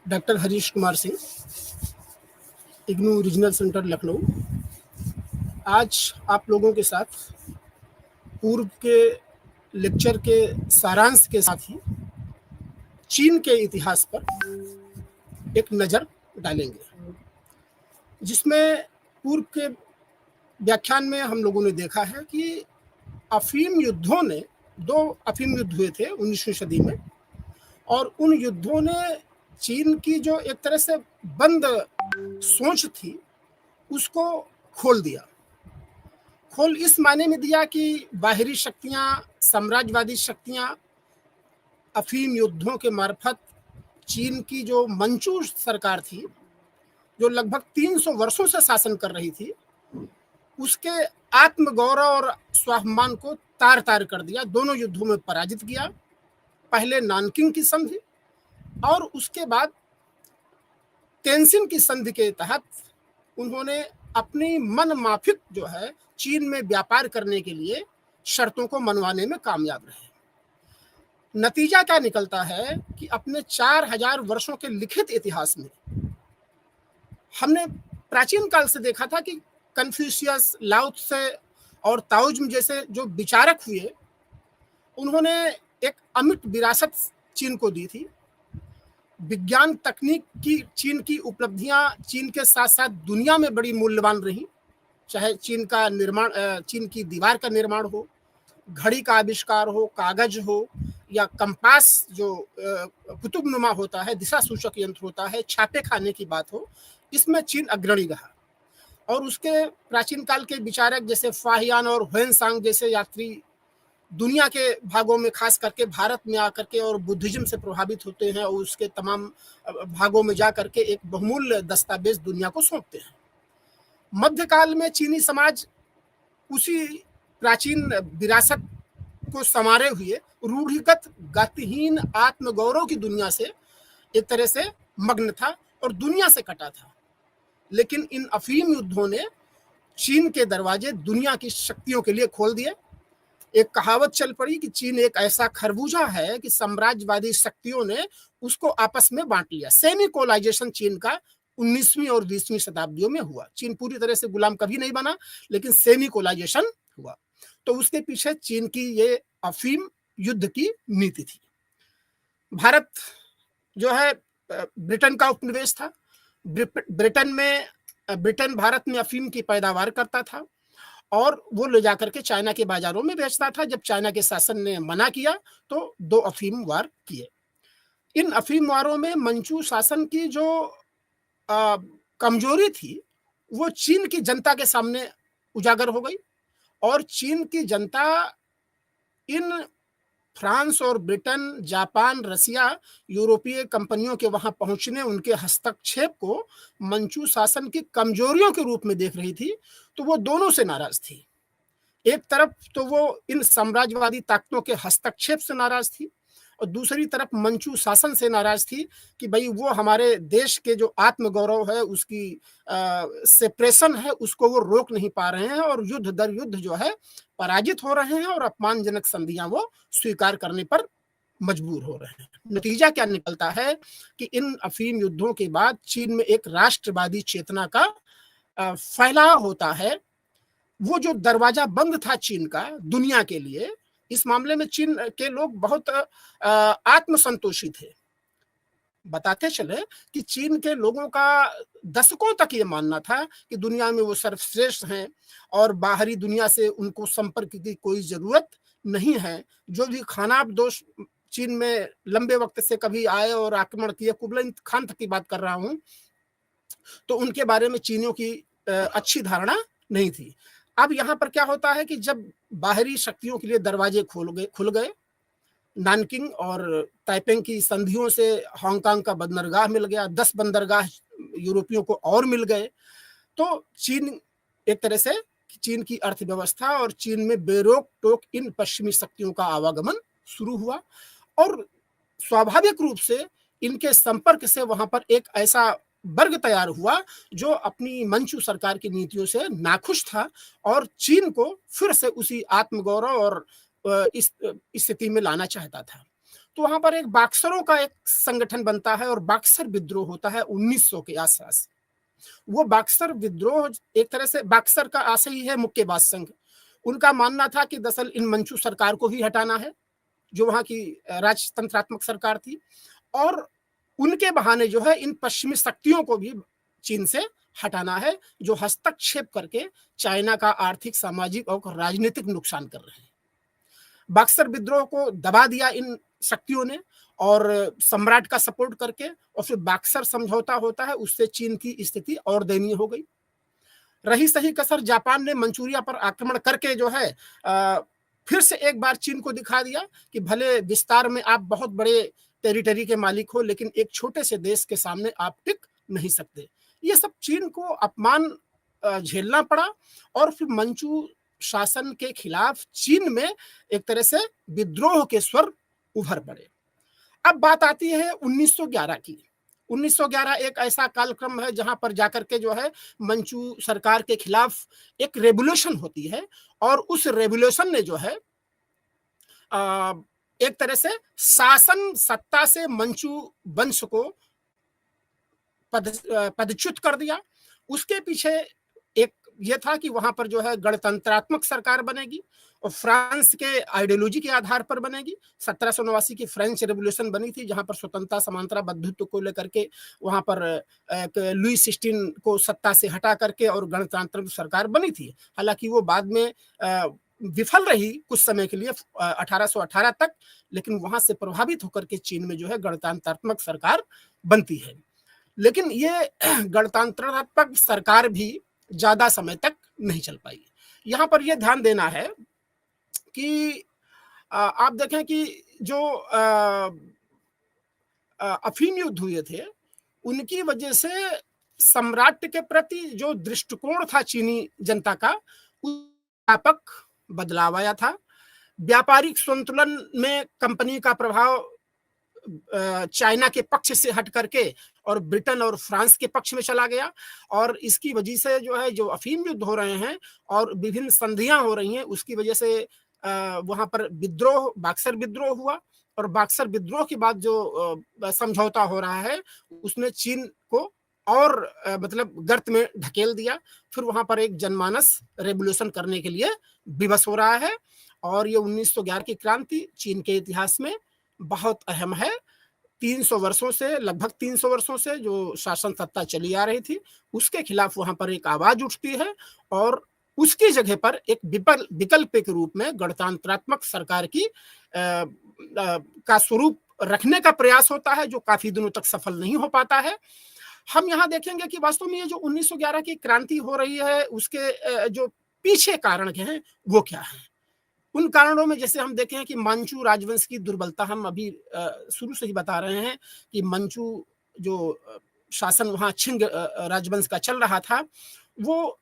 Doctor Harish Kumar Singh, IGNOU regional centre Lucknow. आज आप लोगों के साथ पूर्व के लेक्चर के सारांश के साथ ही चीन के इतिहास पर एक नज़र डालेंगे, जिसमें पूर्व के व्याख्यान में हम लोगों ने देखा है कि अफीम युद्धों ने 2 अफीम युद्ध हुए थे 19वीं सदी में, और उन युद्धों ने चीन की जो एक तरह से बंद सोच थी उसको खोल दिया। खोल इस मायने में दिया कि बाहरी शक्तियां, साम्राज्यवादी शक्तियां अफीम युद्धों के मार्फत चीन की जो मंचू सरकार थी, जो लगभग 300 वर्षों से शासन कर रही थी, उसके आत्मगौरव और स्वाभिमान को तार तार कर दिया। दोनों युद्धों में पराजित किया। पहले नानकिंग की संधि और उसके बाद तेंसिन की संधि के तहत उन्होंने अपनी मन माफिक जो है चीन में व्यापार करने के लिए शर्तों को मनवाने में कामयाब रहे। नतीजा क्या निकलता है कि अपने 4000 वर्षों के लिखित इतिहास में हमने प्राचीन काल से देखा था कि कन्फ्यूशियस, लाओ त्से और ताओइज्म जैसे जो विचारक हुए, उन्होंने एक अमिट विरासत चीन को दी थी। विज्ञान तकनीक की चीन की उपलब्धियां चीन के साथ साथ दुनिया में बड़ी मूल्यवान रही। चाहे चीन का निर्माण, चीन की दीवार का निर्माण हो, घड़ी का आविष्कार हो, कागज हो, या कंपास जो कुतुबनुमा होता है, दिशा सूचक यंत्र होता है, छापे खाने की बात हो, इसमें चीन अग्रणी रहा। और उसके प्राचीन काल के विचारक जैसे फाहियान और ह्वेनसांग जैसे यात्री दुनिया के भागों में, खास करके भारत में आकर के और बुद्धिज्म से प्रभावित होते हैं और उसके तमाम भागों में जा करके एक बहुमूल्य दस्तावेज दुनिया को सौंपते हैं। मध्यकाल में चीनी समाज उसी प्राचीन विरासत को संवारे हुए रूढ़िगत गतिहीन आत्मगौरव की दुनिया से एक तरह से मग्न था और दुनिया से कटा था। लेकिन इन अफीम युद्धों ने चीन के दरवाजे दुनिया की शक्तियों के लिए खोल दिए। एक कहावत चल पड़ी कि चीन एक ऐसा खरबूजा है कि साम्राज्यवादी शक्तियों ने उसको आपस में बांट लिया। सेमी कोलाइजेशन चीन का 19वीं और 20वीं शताब्दियों में हुआ। चीन पूरी तरह से गुलाम कभी नहीं बना, लेकिन सेमी कोलाइजेशन हुआ। तो उसके पीछे चीन की ये अफीम युद्ध की नीति थी। भारत जो है ब्रिटेन का उपनिवेश था। ब्रिटेन भारत में अफीम की पैदावार करता था और वो ले जाकर के चाइना के बाजारों में बेचता था। जब चाइना के शासन ने मना किया तो 2 अफीम वार किए। इन अफीम वारों में मंचू शासन की जो कमजोरी थी वो चीन की जनता के सामने उजागर हो गई, और चीन की जनता इन फ्रांस और ब्रिटेन, जापान, रसिया, यूरोपीय कंपनियों के वहां पहुंचने, उनके हस्तक्षेप को मंचू शासन की कमजोरियों के रूप में देख रही थी। तो वो दोनों से नाराज थी। एक तरफ तो वो इन साम्राज्यवादी ताकतों के हस्तक्षेप से नाराज थी, और दूसरी तरफ मंचू शासन से नाराज थी कि भाई वो हमारे देश के जो आत्मगौरव है, उसकी सेपरेशन है, उसको वो रोक नहीं पा रहे हैं, और युद्ध दर युद्ध जो है पराजित हो रहे हैं, और अपमानजनक संधियां वो स्वीकार करने पर मजबूर हो रहे हैं। नतीजा क्या निकलता है कि इन अफीम युद्धों के बाद चीन में एक राष्ट्रवादी चेतना का फैलाव होता है। वो जो दरवाजा बंद था चीन का दुनिया के लिए, इस मामले में चीन के लोग बहुत आत्मसंतोषी थे। बताते चले कि चीन के लोगों का दशकों तक ये मानना था कि दुनिया में वो सर्वश्रेष्ठ हैं और बाहरी दुनिया से उनको संपर्क की कोई जरूरत नहीं है। जो भी खानाबदोश चीन में लंबे वक्त से कभी आए और आक्रमण किए, कुबलाई खान तक की बात कर रहा हूं, तो उनके बारे में चीनियों की अच्छी धारणा नहीं थी। अब यहाँ पर क्या होता है कि जब बाहरी शक्तियों के लिए दरवाजे खुल गए, नानकिंग और ताइपेंग की संधियों से हांगकांग का बंदरगाह मिल गया, 10 बंदरगाह यूरोपियों को और मिल गए, तो चीन एक तरह से चीन की अर्थव्यवस्था और चीन में बेरोक टोक इन पश्चिमी शक्तियों का आवागमन शुरू हुआ, और स्वाभाविक रूप से इनके संपर्क से वहां पर एक ऐसा वर्ग तैयार हुआ जो अपनी मंचू सरकार की नीतियों से नाखुश था और चीन को फिर से उसी आत्मगौरव और इस स्थिति में लाना चाहता था। तो वहां पर एक बॉक्सरों का एक संगठन बनता है और बॉक्सर विद्रोह होता है 1900 के आसपास। वो बॉक्सर विद्रोह एक तरह से बॉक्सर का आशय ही है मुक्केबाज संघ। उनका मानना था कि दरअसल इन मंचू सरकार को भी हटाना है, जो वहां की राजतंत्रात्मक सरकार थी, और उनके बहाने जो है इन पश्चिमी शक्तियों को भी चीन से हटाना है, जो हस्तक्षेप करके चाइना का आर्थिक, सामाजिक और राजनीतिक नुकसान कर रहे हैं। बक्सर विद्रोह को दबा दिया इन शक्तियों ने, और सम्राट का सपोर्ट करके, और फिर बक्सर समझौता होता है, उससे चीन की स्थिति और दयनीय हो गई। रही सही कसर जापान ने मंचूरिया पर आक्रमण करके जो है फिर से एक बार चीन को दिखा दिया कि भले विस्तार में आप बहुत बड़े टेरिटरी के मालिक हो, लेकिन एक छोटे से देश के सामने आप टिक नहीं सकते। ये सब चीन को अपमान झेलना पड़ा, और फिर मंचू शासन के खिलाफ चीन में एक तरह से विद्रोह के स्वर उभर पड़े। अब बात आती है 1911 की। 1911 एक ऐसा कालक्रम है जहां पर जाकर के जो है मंचू सरकार के खिलाफ एक रेवोल्यूशन होती है, और उस रेवोल्यूशन ने जो है एक तरह से शासन सत्ता से मंचू वंश को पदच्युत कर दिया। उसके पीछे एक ये था कि वहां पर जो है गणतंत्रात्मक सरकार बनेगी और फ्रांस के आइडियोलॉजी के आधार पर बनेगी। 1789 की फ्रेंच रेवोल्यूशन बनी थी, जहां पर स्वतंत्रता, समानता, बंधुत्व को लेकर के वहां पर लुई 16 को सत्ता से हटा करके और गणतंत्र सरकार बनी थी। हालांकि वो बाद में विफल रही कुछ समय के लिए 1818 तक, लेकिन वहां से प्रभावित होकर के चीन में जो है गणतंत्रात्मक सरकार बनती है। लेकिन ये गणतंत्रात्मक सरकार भी ज्यादा समय तक नहीं चल पाई। यहां पर यह ध्यान देना है कि आप देखें कि जो अफीम युद्ध हुए थे, उनकी वजह से सम्राट के प्रति जो दृष्टिकोण था चीनी जनता का, व्यापक बदलाव आया था। व्यापारिक संतुलन में कंपनी का प्रभाव चाइना के पक्ष से हट करके और ब्रिटेन और फ्रांस के पक्ष में चला गया, और इसकी वजह से जो है जो अफीम युद्ध हो रहे हैं और विभिन्न संधियां हो रही हैं, उसकी वजह से वहां पर विद्रोह, बक्सर विद्रोह हुआ, और बक्सर विद्रोह के बाद जो समझौता हो रहा है उसने चीन को और मतलब गर्त में ढकेल दिया। फिर वहां पर एक जनमानस रेवोल्यूशन करने के लिए विवश हो रहा है, और ये 1911 की क्रांति चीन के इतिहास में बहुत अहम है। 300 वर्षों से, लगभग 300 वर्षों से जो शासन सत्ता चली आ रही थी, उसके खिलाफ वहां पर एक आवाज उठती है, और उसकी जगह पर एक विकल्प के रूप में गणतंत्रात्मक सरकार की का स्वरूप रखने का प्रयास होता है, जो काफी दिनों तक सफल नहीं हो पाता है। हम यहाँ देखेंगे कि वास्तव में ये जो 1911 की क्रांति हो रही है, उसके जो पीछे कारण के हैं वो क्या है। उन कारणों में जैसे हम देखें कि मंचू राजवंश की दुर्बलता, हम अभी शुरू से ही बता रहे हैं कि मंचू जो शासन वहां छिंग राजवंश का चल रहा था, वो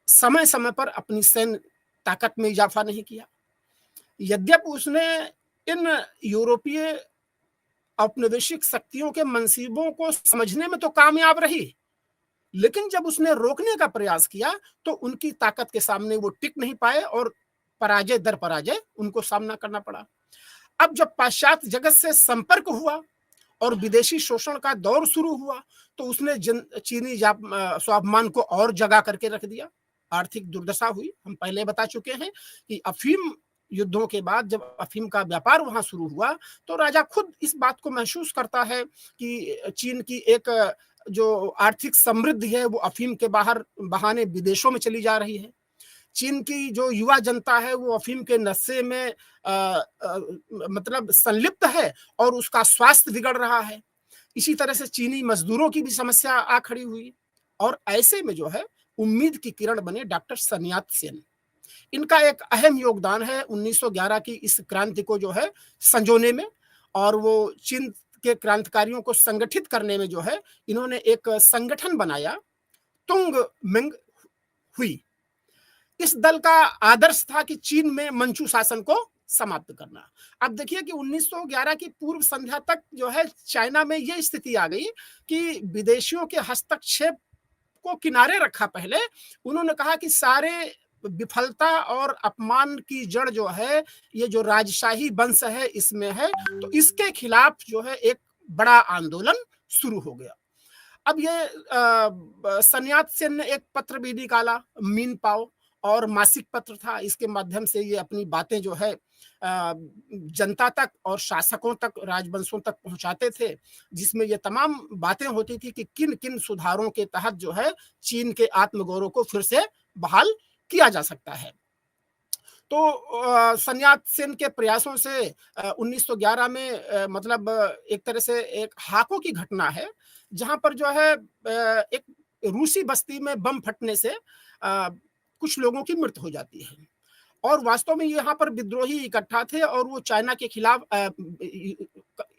समय समय पर अपनी सैन्य ताकत में इजाफा नहीं किया। यद्यपि उसने इन यूरोपीय औपनिवेशिक शक्तियों के मंसूबों को समझने में तो कामयाब रही, लेकिन जब उसने रोकने का प्रयास किया तो उनकी ताकत के सामने वो टिक नहीं पाए, और पराजय दर पराजय उनको सामना करना पड़ा। अब जब पाश्चात्य जगत से संपर्क हुआ और विदेशी शोषण का दौर शुरू हुआ, तो उसने चीनी स्वाभिमान को और जगा करके रख दिया। आर्थिक दुर्दशा हुई। हम पहले बता चुके हैं कि अफीम युद्धों के बाद जब अफीम का व्यापार वहां शुरू हुआ, तो राजा खुद इस बात को महसूस करता है कि चीन की एक जो आर्थिक समृद्धि है वो अफीम के बहाने विदेशों में चली जा रही है। चीन की जो युवा जनता है वो अफीम के नशे में मतलब संलिप्त है, और उसका स्वास्थ्य बिगड़ रहा है। इसी तरह से चीनी मजदूरों की भी समस्या आ खड़ी हुई, और ऐसे में जो है उम्मीद की किरण बने डॉक्टर सन यात सेन। इनका एक अहम योगदान है 1911 की इस क्रांति को जो है संजोने में, और वो चीन के क्रांतिकारियों को संगठित करने में जो है इन्होंने एक संगठन बनाया, तुंग मिंग हुई। इस दल का आदर्श था कि चीन में मंचू शासन को समाप्त करना। अब देखिए कि 1911 की पूर्व संध्या तक जो है चाइना में यह स्थिति आ गई कि विदेशियों के हस्तक्षेप को किनारे रखा। पहले उन्होंने कहा कि सारे विफलता और अपमान की जड़ जो है, ये जो राजशाही वंश है इसमें है, तो इसके खिलाफ जो है एक बड़ा आंदोलन शुरू हो गया। अब ये सन्यात सेन ने एक पत्र भी निकाला, मीन पाओ, और मासिक पत्र था। इसके माध्यम से ये अपनी बातें जो है जनता तक और शासकों तक, राजवंशों तक पहुंचाते थे, जिसमें ये तमाम बातें होती थी कि किन किन सुधारों के तहत जो है चीन के आत्मगौरव को फिर से बहाल किया जा सकता है। तो सन्यात सेन के प्रयासों से 1911 में मतलब एक तरह से एक हाको की घटना है, जहां पर जो है एक रूसी बस्ती में बम फटने से कुछ लोगों की मृत्यु हो जाती है। और वास्तव में यहाँ पर विद्रोही इकट्ठा थे और वो चाइना के खिलाफ,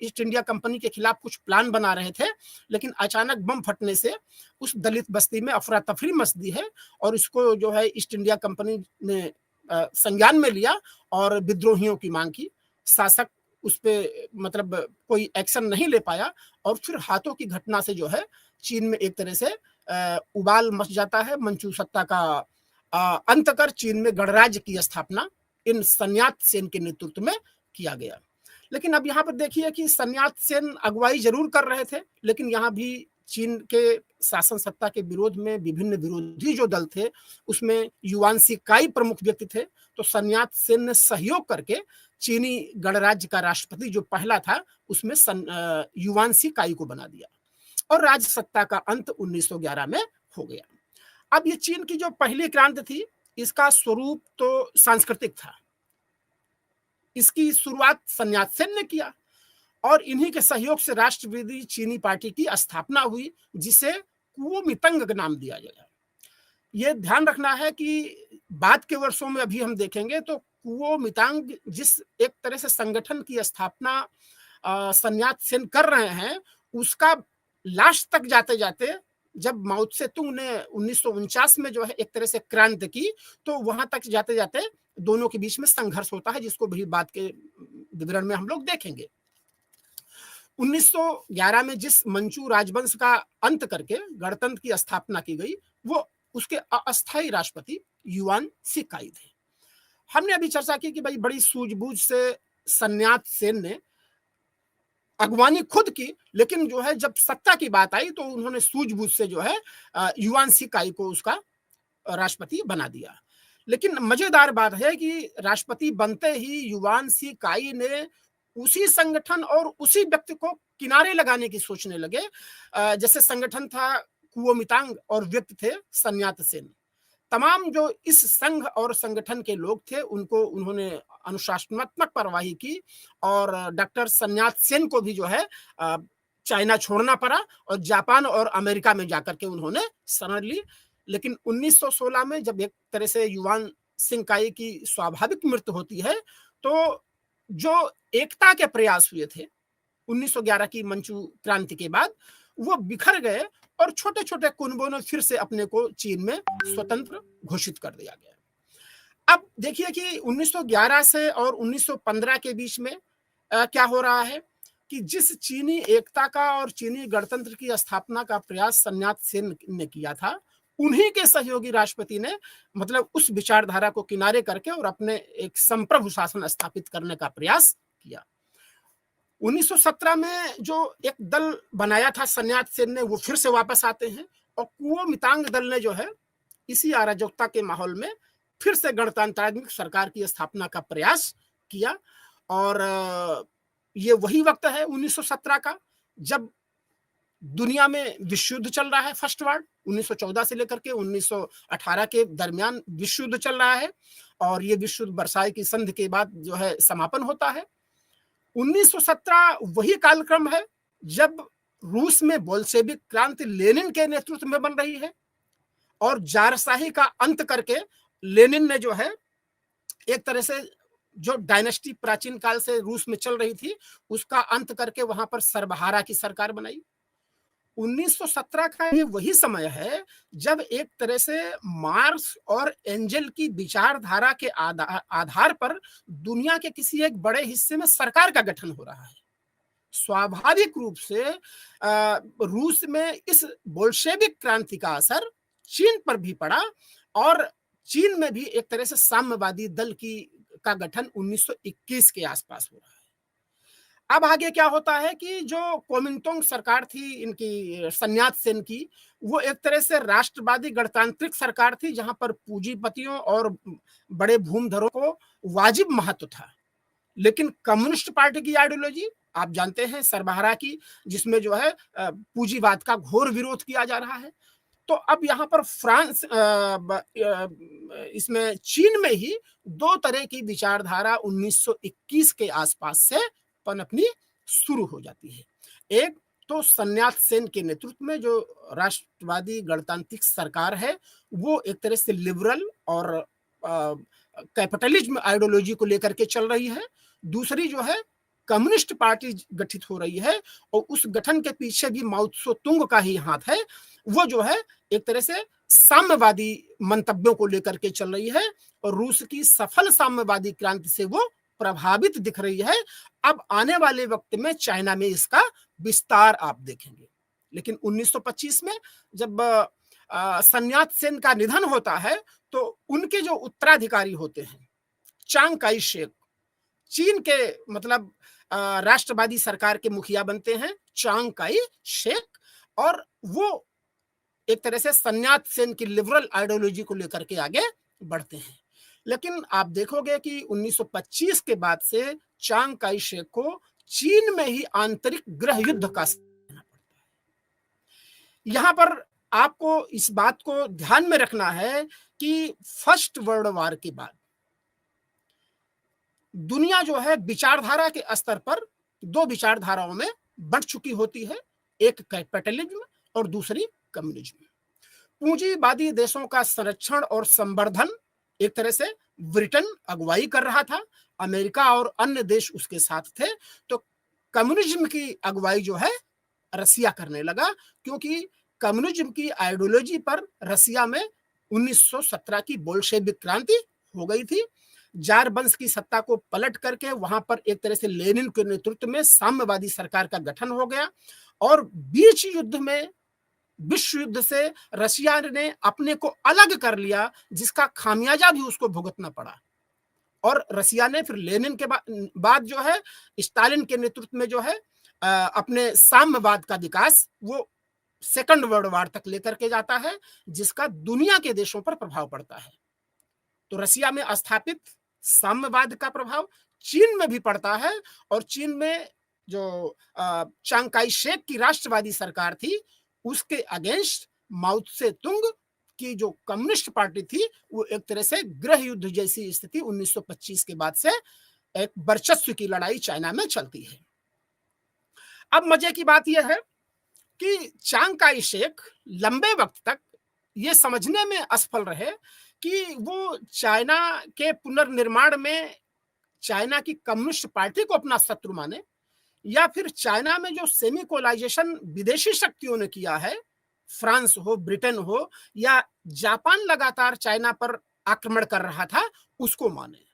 ईस्ट इंडिया कंपनी के खिलाफ कुछ प्लान बना रहे थे, लेकिन अचानक बम फटने से उस दलित बस्ती में अफरा तफरी मच दी है, और इसको जो है ईस्ट इंडिया कंपनी ने संज्ञान में लिया और विद्रोहियों की मांग की। शासक उस पे मतलब कोई एक्शन नहीं ले पाया, और फिर हाथों की घटना से जो है चीन में एक तरह से उबाल मच जाता है। मंचू सत्ता का अंत कर चीन में गणराज्य की स्थापना इन सन्यात सेन के नेतृत्व में किया गया। लेकिन अब यहाँ पर देखिए कि सन्यात सेन अगुवाई जरूर कर रहे थे, लेकिन यहाँ भी चीन के शासन सत्ता के विरोध में विभिन्न विरोधी जो दल थे, उसमें युआन शी काई प्रमुख व्यक्ति थे। तो सन्यात सेन ने सहयोग करके चीनी गणराज्य का राष्ट्रपति जो पहला था, उसमें युआन शी काई को बना दिया, और राज सत्ता का अंत 1911 में हो गया। अब ये चीन की जो पहली क्रांति थी, इसका स्वरूप तो सांस्कृतिक था। इसकी शुरुआत सन्यात सेन ने किया, और इन्हीं के सहयोग से राष्ट्रवादी चीनी पार्टी की स्थापना हुई, जिसे कुओमितांग का नाम दिया गया। ये ध्यान रखना है कि बाद के वर्षों में अभी हम देखेंगे तो कुओमितांग जिस एक तरह से संगठन की स्थापना सन्यात सेन कर रहे हैं, उसका लास्ट तक जाते जाते जब माओ त्से तुंग ने 1949 में जो है एक तरह से क्रांति की, तो वहां तक जाते जाते दोनों के बीच में संघर्ष होता है, जिसको भी बाद के विवरण में हम लोग देखेंगे। 1911 में जिस मंचू राजवंश का अंत करके गणतंत्र की स्थापना की गई, वो उसके अस्थायी राष्ट्रपति युआन शी काई थे। हमने अभी चर्चा की कि भाई बड़ी सूझबूझ से सन्यात सेन ने अगवानी खुद की, लेकिन जो है जब सत्ता की बात आई तो उन्होंने सूझबूझ से जो है युआन शी काई को उसका राष्ट्रपति बना दिया। लेकिन मजेदार बात है कि राष्ट्रपति बनते ही युआन शी काई ने उसी संगठन और उसी व्यक्ति को किनारे लगाने की सोचने लगे, जैसे संगठन था कुओमितांग और व्यक्ति थे सन्यात सेन। तमाम जो इस संघ और संगठन के लोग थे, उनको उन्होंने अनुशासनात्मक कार्यवाही की, और डॉक्टर सन्यात सेन को भी जो है चाइना छोड़ना पड़ा, और जापान और अमेरिका में जाकर के उन्होंने शरण ली। लेकिन 1916 में जब एक तरह से युआन शी काई की स्वाभाविक मृत्यु होती है, तो जो एकता के प्रयास हुए थे 1911 की मंचू क्रांति के बाद, वो बिखर गए, और छोटे छोटे कुनबों ने फिर से अपने को चीन में स्वतंत्र घोषित कर दिया गया। अब देखिए कि 1911 से और 1915 के बीच में क्या हो रहा है कि जिस चीनी एकता का और चीनी गणतंत्र की स्थापना का प्रयास सन्यात सेन ने किया था, उन्हीं के सहयोगी राष्ट्रपति ने मतलब उस विचारधारा को किनारे करके और अपने एक संप्रभु शासन स्थापित करने का प्रयास किया। 1917 में जो एक दल बनाया था सन्यात सेन ने, वो फिर से वापस आते हैं, और कुओमितांग दल ने जो है इसी अराजकता के माहौल में फिर से गणतांत्रिक सरकार की स्थापना का प्रयास किया। और ये वही वक्त है 1917 का जब दुनिया में विश्व युद्ध चल रहा है, फर्स्ट वर्ल्ड 1914 से लेकर के 1918 के दरमियान विश्व युद्ध चल रहा है, और ये विश्व युद्ध वर्साई की संधि के बाद जो है समापन होता है। 1917 वही कालक्रम है जब रूस में बोल्शेविक क्रांति लेनिन के नेतृत्व में बन रही है, और जारशाही का अंत करके लेनिन ने जो है एक तरह से जो डायनेस्टी प्राचीन काल से रूस में चल रही थी, उसका अंत करके वहां पर सर्वहारा की सरकार बनाई। 1917 का ये वही समय है जब एक तरह से मार्क्स और एंजेल की विचारधारा के आधार पर दुनिया के किसी एक बड़े हिस्से में सरकार का गठन हो रहा है। स्वाभाविक रूप से रूस में इस बोल्शेविक क्रांति का असर चीन पर भी पड़ा, और चीन में भी एक तरह से साम्यवादी दल का गठन 1921 के आसपास हो रहा है। अब आगे क्या होता है कि जो कोमिंतांग सरकार थी इनकी सन्यात सेन की, वो एक तरह से राष्ट्रवादी गणतांत्रिक सरकार थी जहां पर पूंजीपतियों और बड़े भूमिधरों को वाजिब महत्व था। लेकिन कम्युनिस्ट पार्टी की आइडियोलॉजी आप जानते हैं सर्वहारा की, जिसमें जो है पूंजीवाद का घोर विरोध किया जा रहा है। तो अब यहाँ पर इसमें चीन में ही दो तरह की विचारधारा 1921 के आसपास से पनपनी शुरू हो जाती है। एक तो सन्यात सेन के नेतृत्व में जो राष्ट्रवादी गणतांत्रिक सरकार है वो एक तरह से लिबरल और कैपिटलिज्म आइडियोलॉजी को लेकर के चल रही है। दूसरी जो है कम्युनिस्ट पार्टी गठित हो रही है और उस गठन के पीछे भी माओ त्से तुंग का ही हाथ है। वो जो है एक तरह से साम्यवादी मंतव्यों को लेकर के चल रही है और रूस की सफल साम्यवादी क्रांति से वो प्रभावित दिख रही है। अब आने वाले वक्त में चाइना में इसका विस्तार आप देखेंगे। लेकिन 1925 में जब सन्यात सेन का निधन होता है तो उनके जो उत्तराधिकारी होते हैं चांग काई शेक, चीन के मतलब राष्ट्रवादी सरकार के मुखिया बनते हैं चांग काई शेक, और वो एक तरह से सन्यात सेन की लिबरल आइडियोलॉजी को लेकर के आगे बढ़ते हैं। लेकिन आप देखोगे कि 1925 के बाद से चांग काई शेक को चीन में ही आंतरिक गृह युद्ध का सामना पड़ता है। यहां पर आपको इस बात को ध्यान में रखना है कि फर्स्ट वर्ल्ड वॉर के बाद दुनिया जो है विचारधारा के स्तर पर दो विचारधाराओं में बढ़ चुकी होती है, एक कैपिटलिज्म और दूसरी कम्युनिज्म। पूंजीवादी देशों का संरक्षण और संवर्धन एक तरह से ब्रिटेन अगुवाई कर रहा था, अमेरिका और अन्य देश उसके साथ थे। तो कम्युनिज्म की अगुवाई जो है रसिया करने लगा, क्योंकि कम्युनिज्म की आइडियोलॉजी पर रसिया में 1917 की बोल्शेविक क्रांति हो गई थी। जार वंश की सत्ता को पलट करके वहां पर एक तरह से लेनिन के नेतृत्व में साम्यवादी सरकार का गठन हो गया और बीच युद्ध में विश्व युद्ध से रशिया ने अपने को अलग कर लिया, जिसका खामियाजा भी उसको भुगतना पड़ा। और रसिया ने फिर लेनिन के बाद जो है स्टालिन के नेतृत्व में जो है अपने साम्यवाद का विकास वो सेकंड वर्ल्ड वॉर तक लेकर के जाता है, जिसका दुनिया के देशों पर प्रभाव पड़ता है। तो रसिया में स्थापित साम्यवाद का प्रभाव चीन में भी पड़ता है और चीन में जो चांग काई शेक की राष्ट्रवादी सरकार थी उसके अगेंस्ट माओ त्से तुंग की जो कम्युनिस्ट पार्टी थी वो एक तरह से गृह युद्ध जैसी स्थिति 1925 के बाद से एक वर्चस्व की लड़ाई चाइना में चलती है। अब मजे की बात यह है कि चांग काई शेक लंबे वक्त तक ये समझने में असफल रहे कि वो चाइना के पुनर्निर्माण में चाइना की कम्युनिस्ट पार्टी को अपना शत्रु माने या फिर चाइना में जो सेमिकोलाइजेशन विदेशी शक्तियों ने किया है, फ्रांस हो, ब्रिटेन हो या जापान लगातार चाइना पर आक्रमण कर रहा था, उसको माने।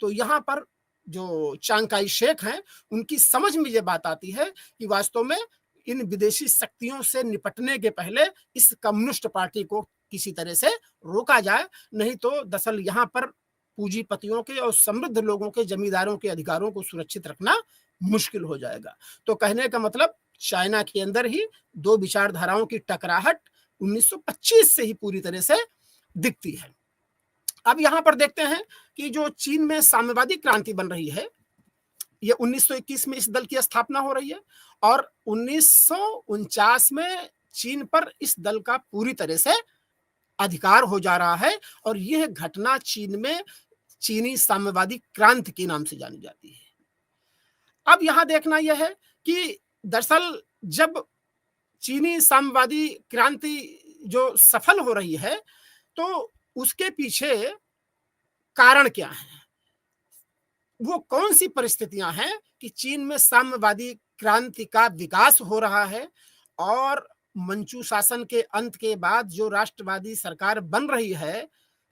तो यहाँ पर जो चांग काई शेक हैं उनकी समझ में ये बात आती है कि वास्तव में इन विदेशी शक्तियों से निपटने के पहले इस कम्युनिस्ट पार्टी को किसी तरह से रोका जाए, नहीं तो दरअसल यहाँ पर पूंजीपतियों के और समृद्ध लोगों के, जमींदारों के अधिकारों को सुरक्षित रखना मुश्किल हो जाएगा। तो कहने का मतलब चाइना के अंदर ही दो विचारधाराओं की टकराहट 1925 से ही पूरी तरह से दिखती है। अब यहां पर देखते हैं कि जो चीन में साम्यवादी क्रांति बन रही है, ये 1921 में इस दल की स्थापना हो रही है और 1949 में चीन पर इस दल का पूरी तरह से अधिकार हो जा रहा है और यह घटना चीन में चीनी साम्यवादी क्रांति के नाम से जानी जाती है। अब यहां देखना यह है कि दरअसल जब चीनी साम्यवादी क्रांति जो सफल हो रही है तो उसके पीछे कारण क्या है, वो कौन सी परिस्थितियां हैं कि चीन में साम्यवादी क्रांति का विकास हो रहा है और मंचू शासन के अंत के बाद जो राष्ट्रवादी सरकार बन रही है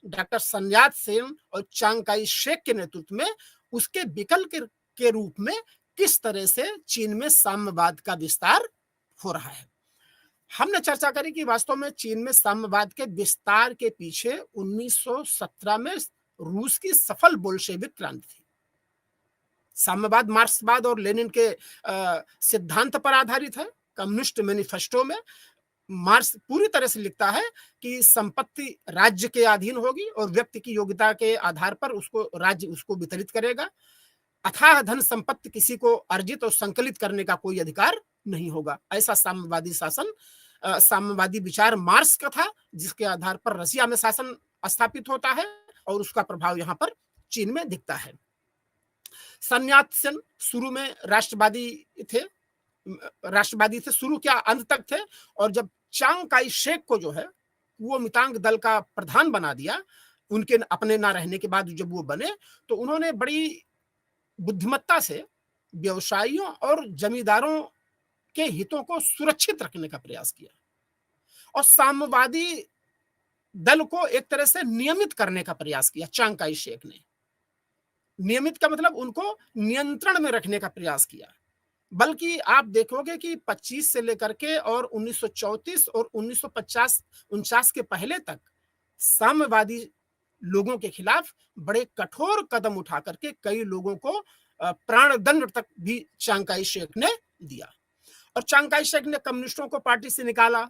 डॉक्टर सन्यात सेन और चांग काई शेक के नेतृत्व में, उसके विकल्प के रूप में किस तरह से चीन में साम्यवाद का विस्तार हो रहा है। हमने चर्चा करी कि वास्तव में चीन में साम्यवाद के विस्तार के पीछे 1917 में रूस की सफल बोल्शेविक क्रांति थी। साम्यवाद मार्क्सवाद और लेनिन के सिद्धांत पर आधारित है। कम्युनिस्ट मैनिफेस्टो में मार्क्स पूरी तरह से लिखता है कि संपत्ति राज्य के अधीन होगी और व्यक्ति की योग्यता के आधार पर उसको राज्य उसको वितरित करेगा। अथाह धन संपत्ति किसी को अर्जित और संकलित करने का कोई अधिकार नहीं होगा। ऐसा साम्यवादी शासन साम्यवादी विचार मार्क्स का था, जिसके आधार पर रसिया में शासन स्थापित होता है और उसका प्रभाव यहाँ पर चीन में दिखता है। सन यात सेन शुरू में राष्ट्रवादी थे, शुरू क्या अंत तक थे, और जब चांग काई शेक को जो है वो मितांग दल का प्रधान बना दिया, उनके अपने ना रहने के बाद जब वो बने, तो उन्होंने बड़ी बुद्धिमत्ता से व्यवसायियों और जमींदारों के हितों को सुरक्षित रखने का प्रयास किया और साम्यवादी दल को एक तरह से नियमित करने का प्रयास किया। चांग काई शेक ने नियमित का मतलब उनको नियंत्रण में रखने का प्रयास किया। बल्कि आप देखोगे कि 25 से लेकर के और 1934 और 1950-49 के पहले तक साम्यवादी लोगों के खिलाफ बड़े कठोर कदम उठा करके कई लोगों को प्राणदंड तक भी चांग काई शेक ने दिया। और चांग काई शेक ने कम्युनिस्टों को पार्टी से निकाला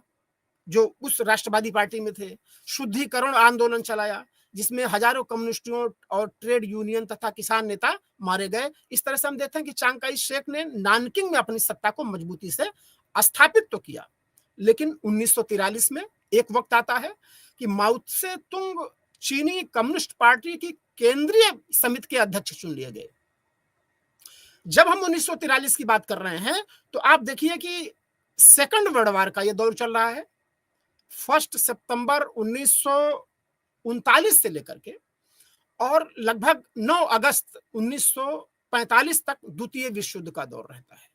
जो उस राष्ट्रवादी पार्टी में थे। शुद्धिकरण आंदोलन चलाया जिसमें हजारों कम्युनिस्टों और ट्रेड यूनियन तथा किसान नेता मारे गए। इस तरह से हम देखते हैं कि चांग काई शेक ने नानकिंग में अपनी सत्ता को मजबूती से स्थापित तो किया, लेकिन 1943 में एक वक्त आता है कि माओ त्से तुंग चीनी कम्युनिस्ट पार्टी की केंद्रीय समिति के अध्यक्ष चुन लिए गए। जब हम 1943 की बात कर रहे हैं तो आप देखिए कि सेकंड वर्ल्ड वॉर का यह दौर चल रहा है। 1 सितंबर 1939 से लेकर के और लगभग 9 अगस्त 1945 तक द्वितीय विश्व युद्ध का दौर रहता है।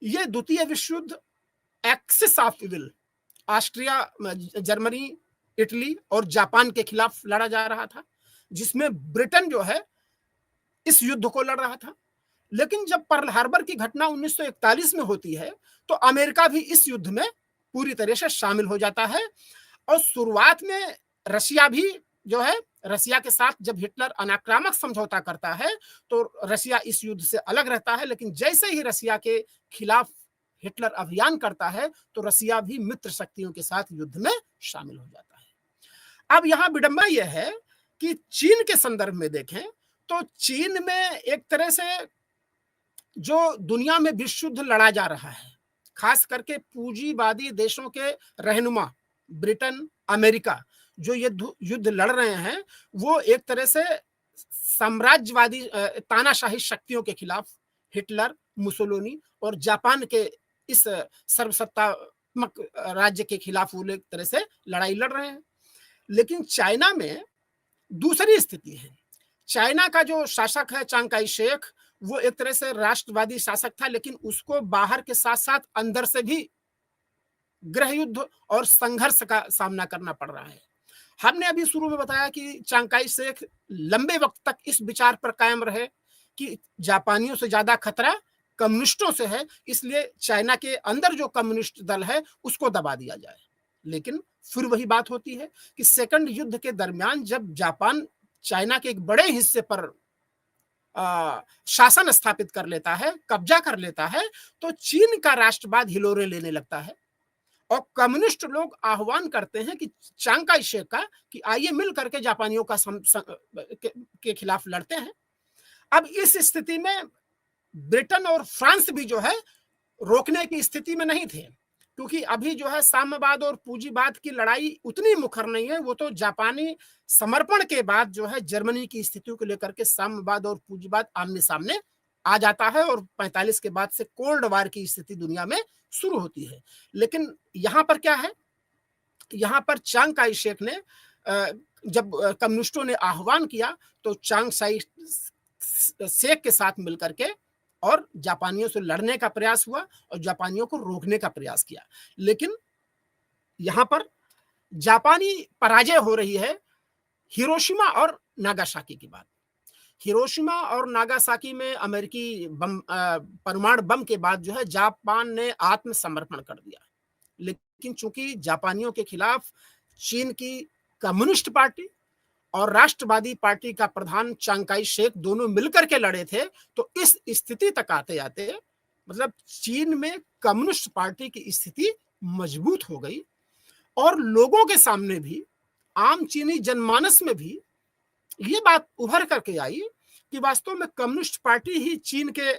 यह द्वितीय विश्व युद्ध axis of evil Austria, Germany, Italy और जापान के खिलाफ लड़ा जा रहा था, जिसमें ब्रिटेन जो है इस युद्ध को लड़ रहा था। लेकिन जब पर्ल हार्बर की घटना 1941 में होती है तो अमेरिका भी इस युद्ध में पूरी तरह से शामिल हो जाता है। और शुरुआत में रशिया भी जो है, रशिया के साथ जब हिटलर अनाक्रामक समझौता करता है तो रशिया इस युद्ध से अलग रहता है, लेकिन जैसे ही रशिया के खिलाफ हिटलर अभियान करता है तो रशिया भी मित्र शक्तियों के साथ युद्ध में शामिल हो जाता है। अब यहां विडंबना यह है कि चीन के संदर्भ में देखें तो चीन में एक तरह से जो दुनिया में विश्व युद्ध लड़ा जा रहा है, खास करके पूंजीवादी देशों के रहनुमा ब्रिटेन, अमेरिका जो ये युद्ध लड़ रहे हैं, वो एक तरह से साम्राज्यवादी तानाशाही शक्तियों के खिलाफ हिटलर, मुसोलिनी और जापान के इस सर्वसत्तात्मक राज्य के खिलाफ वो एक तरह से लड़ाई लड़ रहे हैं। लेकिन चाइना में दूसरी स्थिति है। चाइना का जो शासक है चांग काई शेक, वो एक तरह से राष्ट्रवादी शासक था, लेकिन उसको बाहर के साथ साथ अंदर से भी गृह युद्ध और संघर्ष का सामना करना पड़ रहा है। हमने अभी शुरू में बताया कि चांग काई शेक लंबे वक्त तक इस विचार पर कायम रहे कि जापानियों से ज्यादा खतरा कम्युनिस्टों से है, इसलिए चाइना के अंदर जो कम्युनिस्ट दल है उसको दबा दिया जाए। लेकिन फिर वही बात होती है कि सेकंड युद्ध के दरमियान जब जापान चाइना के एक बड़े हिस्से पर शासन स्थापित कर लेता है, कब्जा कर लेता है, तो चीन का राष्ट्रवाद हिलोरे लेने लगता है और कम्युनिस्ट लोग आह्वान करते हैं कि चांग काई शेक का कि आइए मिल करके जापानियों का के खिलाफ लड़ते हैं। अब इस स्थिति में ब्रिटेन और फ्रांस भी जो है रोकने की स्थिति में नहीं थे, क्योंकि अभी जो है साम्यवाद और पूंजीवाद की लड़ाई उतनी मुखर नहीं है। वो तो जापानी समर्पण के बाद जो है जर्मनी की स्थिति को लेकर के साम्यवाद और पूंजीवाद आमने सामने आ जाता है और 45 के बाद से कोल्ड वार की स्थिति दुनिया में शुरू होती है। लेकिन यहां पर क्या है, यहां पर चांग काई शेक ने जब कम्युनिस्टों ने आह्वान किया तो चांग शेक के साथ मिलकर के और जापानियों से लड़ने का प्रयास हुआ और जापानियों को रोकने का प्रयास किया। लेकिन यहां पर जापानी पराजय हो रही है हिरोशिमा और नागासाकी की बात। हिरोशिमा और नागासाकी में अमेरिकी परमाणु बम के बाद जो है जापान ने आत्मसमर्पण कर दिया। लेकिन चूंकि जापानियों के खिलाफ चीन की कम्युनिस्ट पार्टी और राष्ट्रवादी पार्टी का प्रधान चांग काई शेक दोनों मिलकर के लड़े थे, तो इस स्थिति तक आते आते मतलब चीन में कम्युनिस्ट पार्टी की स्थिति मजबूत हो गई और लोगों के सामने भी, आम चीनी जनमानस में भी ये बात उभर करके आई कि वास्तव में कम्युनिस्ट पार्टी ही चीन के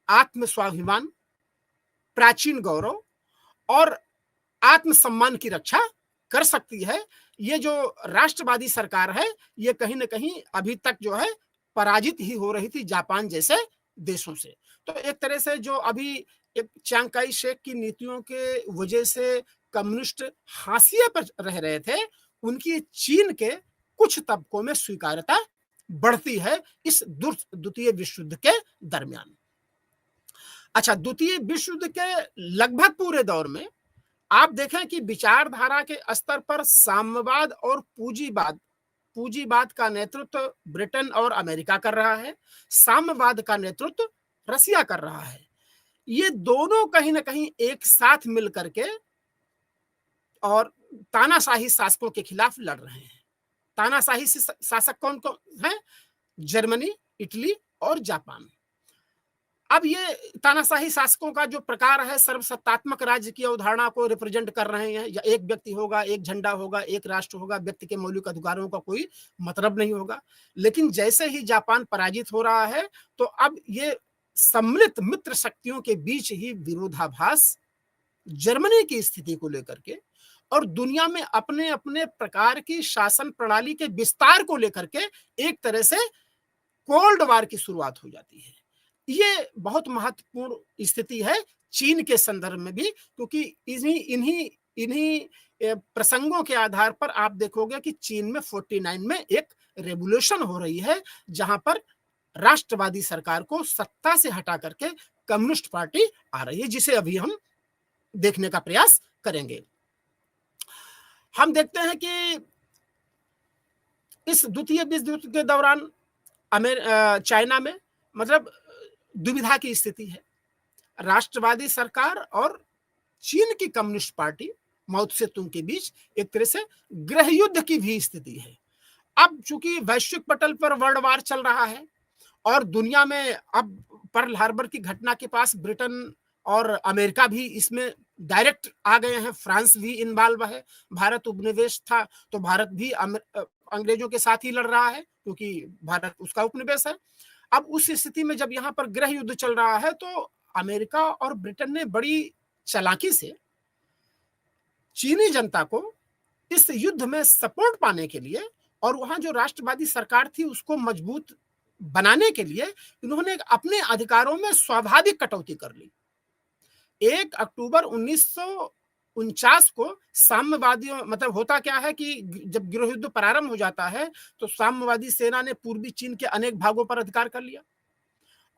आत्म स्वाभिमान, प्राचीन गौरव और आत्मसम्मान की रक्षा कर सकती है। ये जो राष्ट्रवादी सरकार है, ये कहीं ना कहीं अभी तक जो है पराजित ही हो रही थी जापान जैसे देशों से। तो एक तरह से जो अभी एक चांग काई शेक की नीतियों के वजह से कम्युनिस्ट हाशिए पर रह रहे थे, उनकी चीन के कुछ तबकों में स्वीकार्यता बढ़ती है इस द्वितीय विश्व युद्ध के दरमियान। अच्छा, द्वितीय विश्व युद्ध के लगभग पूरे दौर में आप देखें कि विचारधारा के स्तर पर साम्यवाद और पूंजीवाद का नेतृत्व ब्रिटेन और अमेरिका कर रहा है, साम्यवाद का नेतृत्व रसिया कर रहा है। ये दोनों कहीं ना कहीं एक साथ मिल करके और तानाशाही शासकों के खिलाफ लड़ रहे हैं। तानाशाही शासक कौन कौन है? जर्मनी, इटली और जापान। अब ये तानाशाही शासकों का जो प्रकार है, सर्वसत्तात्मक राज्य की अवधारणा को रिप्रेजेंट कर रहे हैं, या एक व्यक्ति होगा, एक झंडा होगा, एक राष्ट्र होगा, व्यक्ति के मौलिक अधिकारों का कोई मतलब नहीं होगा। लेकिन जैसे ही जापान पराजित हो रहा है, तो अब ये सम्मिलित मित्र शक्तियों के बीच ही विरोधाभास जर्मनी की स्थिति को लेकर के और दुनिया में अपने अपने प्रकार की शासन प्रणाली के विस्तार को लेकर के एक तरह से कोल्ड वार की शुरुआत हो जाती है। ये बहुत महत्वपूर्ण स्थिति है चीन के संदर्भ में भी, क्योंकि इन्हीं प्रसंगों के आधार पर आप देखोगे कि चीन में 49 में एक रेवोल्यूशन हो रही है, जहां पर राष्ट्रवादी सरकार को सत्ता से हटा करके कम्युनिस्ट पार्टी आ रही है, जिसे अभी हम देखने का प्रयास करेंगे। हम देखते हैं कि इस द्वितीय विश्व युद्ध के दौरान चाइना में मतलब दुविधा की स्थिति है। राष्ट्रवादी सरकार और चीन की कम्युनिस्ट पार्टी माओ त्से तुंग के बीच एक तरह से गृह युद्ध की भी स्थिति है। अब चूंकि वैश्विक पटल पर वर्ल्ड वार चल रहा है और दुनिया में अब पर्ल हार्बर की घटना के पास ब्रिटेन और अमेरिका भी इसमें डायरेक्ट आ गए हैं, फ्रांस भी इन्वॉल्व है, भारत उपनिवेश था तो भारत भी अंग्रेजों के साथ ही लड़ रहा है क्योंकि भारत उसका उपनिवेश है। अब उस स्थिति में जब यहाँ पर गृह युद्ध चल रहा है, तो अमेरिका और ब्रिटेन ने बड़ी चालाकी से चीनी जनता को इस युद्ध में सपोर्ट पाने के लिए और वहां जो राष्ट्रवादी सरकार थी उसको मजबूत बनाने के लिए इन्होंने अपने अधिकारों में स्वाभाविक कटौती कर ली। 1 अक्टूबर 1949 को साम्यवादियों मतलब होता क्या है कि जब गृह युद्ध प्रारंभ हो जाता है तो साम्यवादी सेना ने पूर्वी चीन के अनेक भागों पर अधिकार कर लिया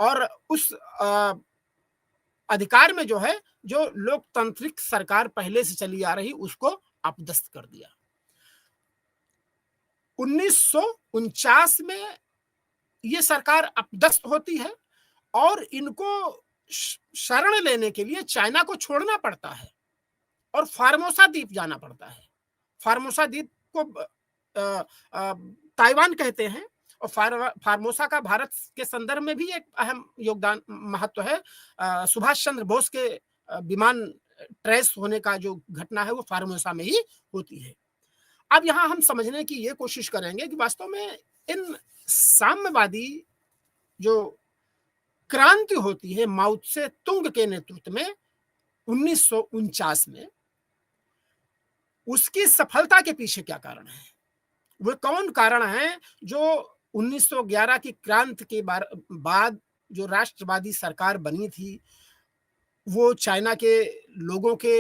और उस अधिकार में जो है जो लोकतांत्रिक सरकार पहले से चली आ रही उसको अपदस्थ कर दिया। 1949 में ये सरकार अपदस्थ होती है और इनको शरण लेने के लिए चाइना को छोड़ना पड़ता है और फार्मोसा द्वीप जाना पड़ता है। फार्मोसा द्वीप को ताइवान कहते हैं और फार्मोसा का भारत के संदर्भ में भी एक अहम योगदान महत्व है। सुभाष चंद्र बोस के विमान ट्रेस होने का जो घटना है वो फार्मोसा में ही होती है। अब यहाँ हम समझने की ये कोशिश करेंगे कि वास्तव में इन साम्यवादी जो क्रांति होती है माओ त्से तुंग के नेतृत्व में 1949 में, उसकी सफलता के पीछे क्या कारण है? वो कौन कारण है जो 1911 की क्रांति के बाद जो राष्ट्रवादी सरकार बनी थी वो चाइना के लोगों के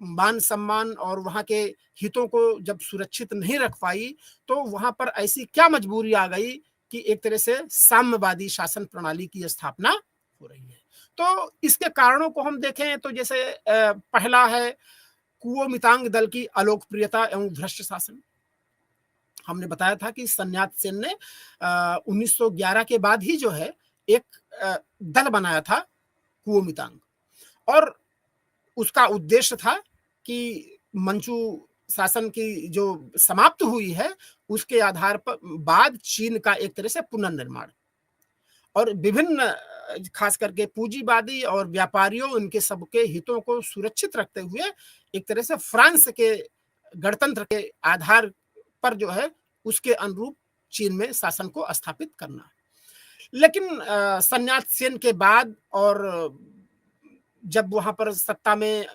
मान सम्मान और वहां के हितों को जब सुरक्षित नहीं रख पाई तो वहां पर ऐसी क्या मजबूरी आ गई कि एक तरह से साम्यवादी शासन प्रणाली की स्थापना हो रही है। तो इसके कारणों को हम देखें तो जैसे पहला है कुओमितांग दल की अलोकप्रियता एवं भ्रष्ट शासन। हमने बताया था कि सन यात सेन ने 1911 के बाद ही जो है एक दल बनाया था कुओमितांग और उसका उद्देश्य था कि मंचू शासन की जो समाप्त हुई है, उसके आधार पर बाद चीन का एक तरह से पुनर्निर्माण और विभिन्न खास करके पूंजीवादी और व्यापारियों उनके सबके हितों को सुरक्षित रखते हुए एक तरह से फ्रांस के गणतंत्र के आधार पर जो है उसके अनुरूप चीन में शासन को स्थापित करना। लेकिन सन्यात सेन के बाद और जब वहां पर सत्ता में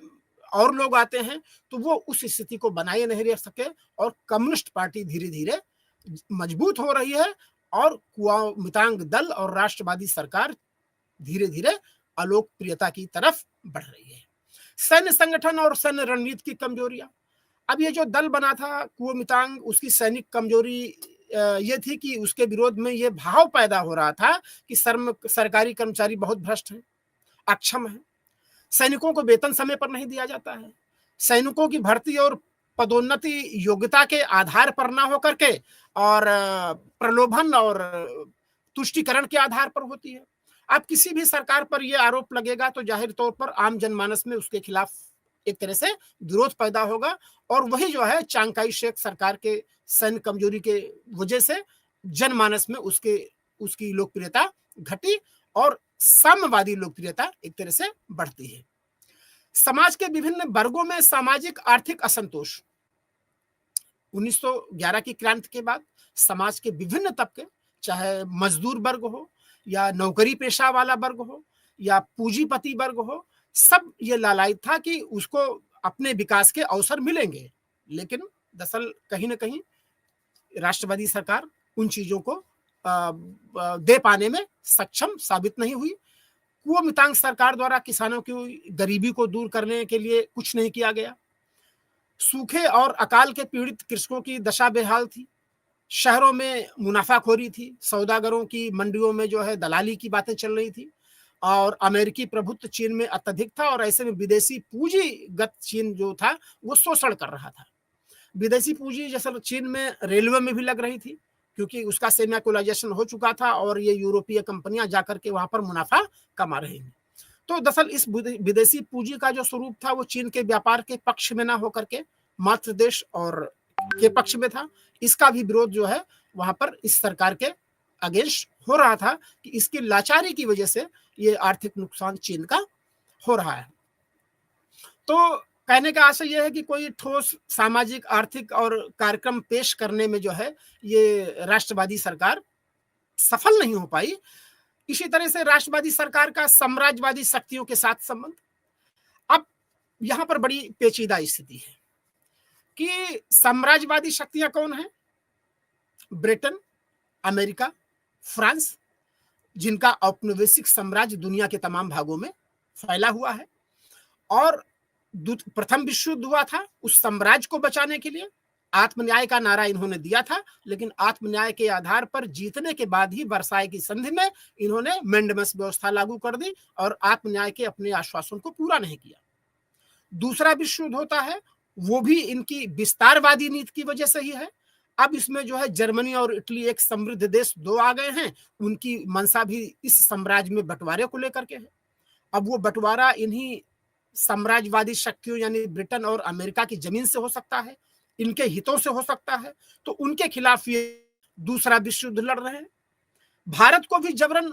और लोग आते हैं तो वो उस स्थिति को बनाए नहीं रह सके और कम्युनिस्ट पार्टी धीरे धीरे मजबूत हो रही है और कुओमिंतांग दल और राष्ट्रवादी सरकार धीरे धीरे अलोकप्रियता की तरफ बढ़ रही है। सैन्य संगठन और सैन्य रणनीति की कमजोरियां। अब ये जो दल बना था कुओमिंतांग, उसकी सैनिक कमजोरी ये थी कि उसके विरोध में ये भाव पैदा हो रहा था कि सरकारी कर्मचारी बहुत भ्रष्ट हैं, अक्षम है, सैनिकों को वेतन समय पर नहीं दिया जाता है, सैनिकों की भर्ती और पदोन्नति योग्यता के आधार पर ना होकर के और प्रलोभन और तुष्टिकरण के आधार पर होती है। अब किसी भी सरकार पर यह आरोप लगेगा तो जाहिर तौर पर आम जनमानस में उसके खिलाफ एक तरह से विरोध पैदा होगा और वही जो है चांग काई शेक सरकार के सैन्य कमजोरी के वजह से जनमानस में उसकी लोकप्रियता घटी और साम्यवादी लोकप्रियता एक तरह से बढ़ती है। समाज के विभिन्न वर्गों में सामाजिक आर्थिक असंतोष। 1911 की क्रांति के बाद समाज के विभिन्न तबके, चाहे मजदूर वर्ग हो या नौकरी पेशा वाला वर्ग हो या पूंजीपति वर्ग हो, सब ये लालायित था कि उसको अपने विकास के अवसर मिलेंगे। लेकिन दरअसल कहीं ना कहीं राष्ट्रवादी सरकार उन चीजों को दे पाने में सक्षम साबित नहीं हुई। कुओमिंतांग सरकार द्वारा किसानों की गरीबी को दूर करने के लिए कुछ नहीं किया गया। सूखे और अकाल के पीड़ित कृषकों की दशा बेहाल थी। शहरों में मुनाफाखोरी थी, सौदागरों की मंडियों में जो है दलाली की बातें चल रही थी और अमेरिकी प्रभुत्व चीन में अत्यधिक था और ऐसे में विदेशी पूंजीगत चीन जो था वो शोषण कर रहा था। विदेशी पूंजी जैसे चीन में रेलवे में भी लग रही थी क्योंकि उसका सेमिकोलाइजेशन हो चुका था और ये यूरोपीय कंपनियां जाकर के वहां पर मुनाफा कमा रही हैं। तो दरअसल इस विदेशी पूंजी का जो स्वरूप था वो चीन के व्यापार के पक्ष में ना होकर के मातृ देश और के पक्ष में था। इसका भी विरोध जो है वहां पर इस सरकार के अगेंस्ट हो रहा था कि इसकी लाचारी की वजह से ये आर्थिक नुकसान चीन का हो रहा है। तो कहने का आशय यह है कि कोई ठोस सामाजिक आर्थिक और कार्यक्रम पेश करने में जो है ये राष्ट्रवादी सरकार सफल नहीं हो पाई। इसी तरह से राष्ट्रवादी सरकार का साम्राज्यवादी शक्तियों के साथ संबंध। अब यहां पर बड़ी पेचीदा स्थिति है कि साम्राज्यवादी शक्तियां कौन है? ब्रिटेन, अमेरिका, फ्रांस, जिनका औपनिवेशिक साम्राज्य दुनिया के तमाम भागों में फैला हुआ है और प्रथम विश्व युद्ध हुआ था, उस साम्राज्य को बचाने के लिए आत्मन्याय का नारा इन्होंने दिया था, लेकिन आत्मन्याय के आधार पर जीतने के बाद ही वर्साय की संधि में इन्होंने मेंडमस व्यवस्था लागू कर दी और आत्मन्याय के अपने आश्वासन को पूरा नहीं किया। दूसरा विश्व युद्ध होता है, वो भी इनकी विस्तारवादी नीति की वजह से ही है। अब इसमें जो है जर्मनी और इटली एक समृद्ध देश दो आ गए हैं, उनकी मंशा भी इस साम्राज्य में बंटवारे को लेकर के है। अब वो बंटवारा इन्हीं साम्राज्यवादी शक्तियों यानी ब्रिटेन और अमेरिका की जमीन से हो सकता है, इनके हितों से हो सकता है, तो उनके खिलाफ ये दूसरा विश्व युद्ध लड़ रहे हैं। भारत को भी जबरन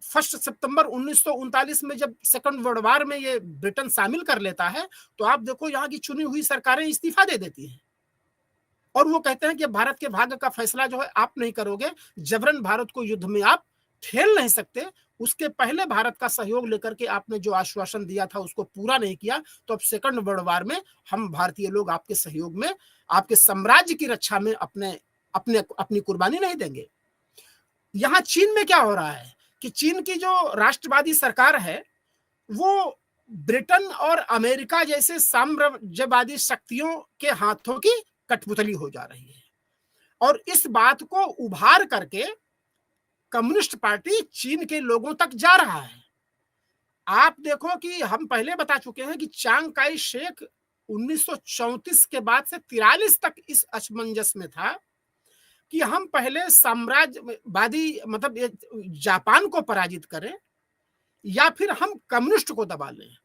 1 सितंबर 1939 में जब सेकंड वर्ल्ड वॉर में ये ब्रिटेन शामिल कर लेता है तो आप देखो यहाँ की चुनी हुई सरकारें इस्तीफा दे देती हैं और वो कहते हैं कि भारत के भाग्य का फैसला जो है आप नहीं करोगे, जबरन भारत को युद्ध में आप ठेल नहीं सकते। उसके पहले भारत का सहयोग लेकर के आपने जो आश्वासन दिया था उसको पूरा नहीं किया, तो अब सेकंड वर्ल्ड वॉर में हम भारतीय लोग आपके सहयोग में, आपके साम्राज्य की रक्षा में अपनी कुर्बानी नहीं देंगे। यहां चीन में क्या हो रहा है कि चीन की जो राष्ट्रवादी सरकार है वो ब्रिटेन और अमेरिका जैसे साम्राज्यवादी शक्तियों के हाथों की कठपुतली हो जा रही है और इस बात को उभार करके कम्युनिस्ट पार्टी चीन के लोगों तक जा रहा है। आप देखो कि हम पहले बता चुके हैं कि चांग काई शेक 1934 के बाद से 43 तक इस असमंजस में था कि हम पहले साम्राज्यवादी मतलब जापान को पराजित करें या फिर हम कम्युनिस्ट को दबा लें।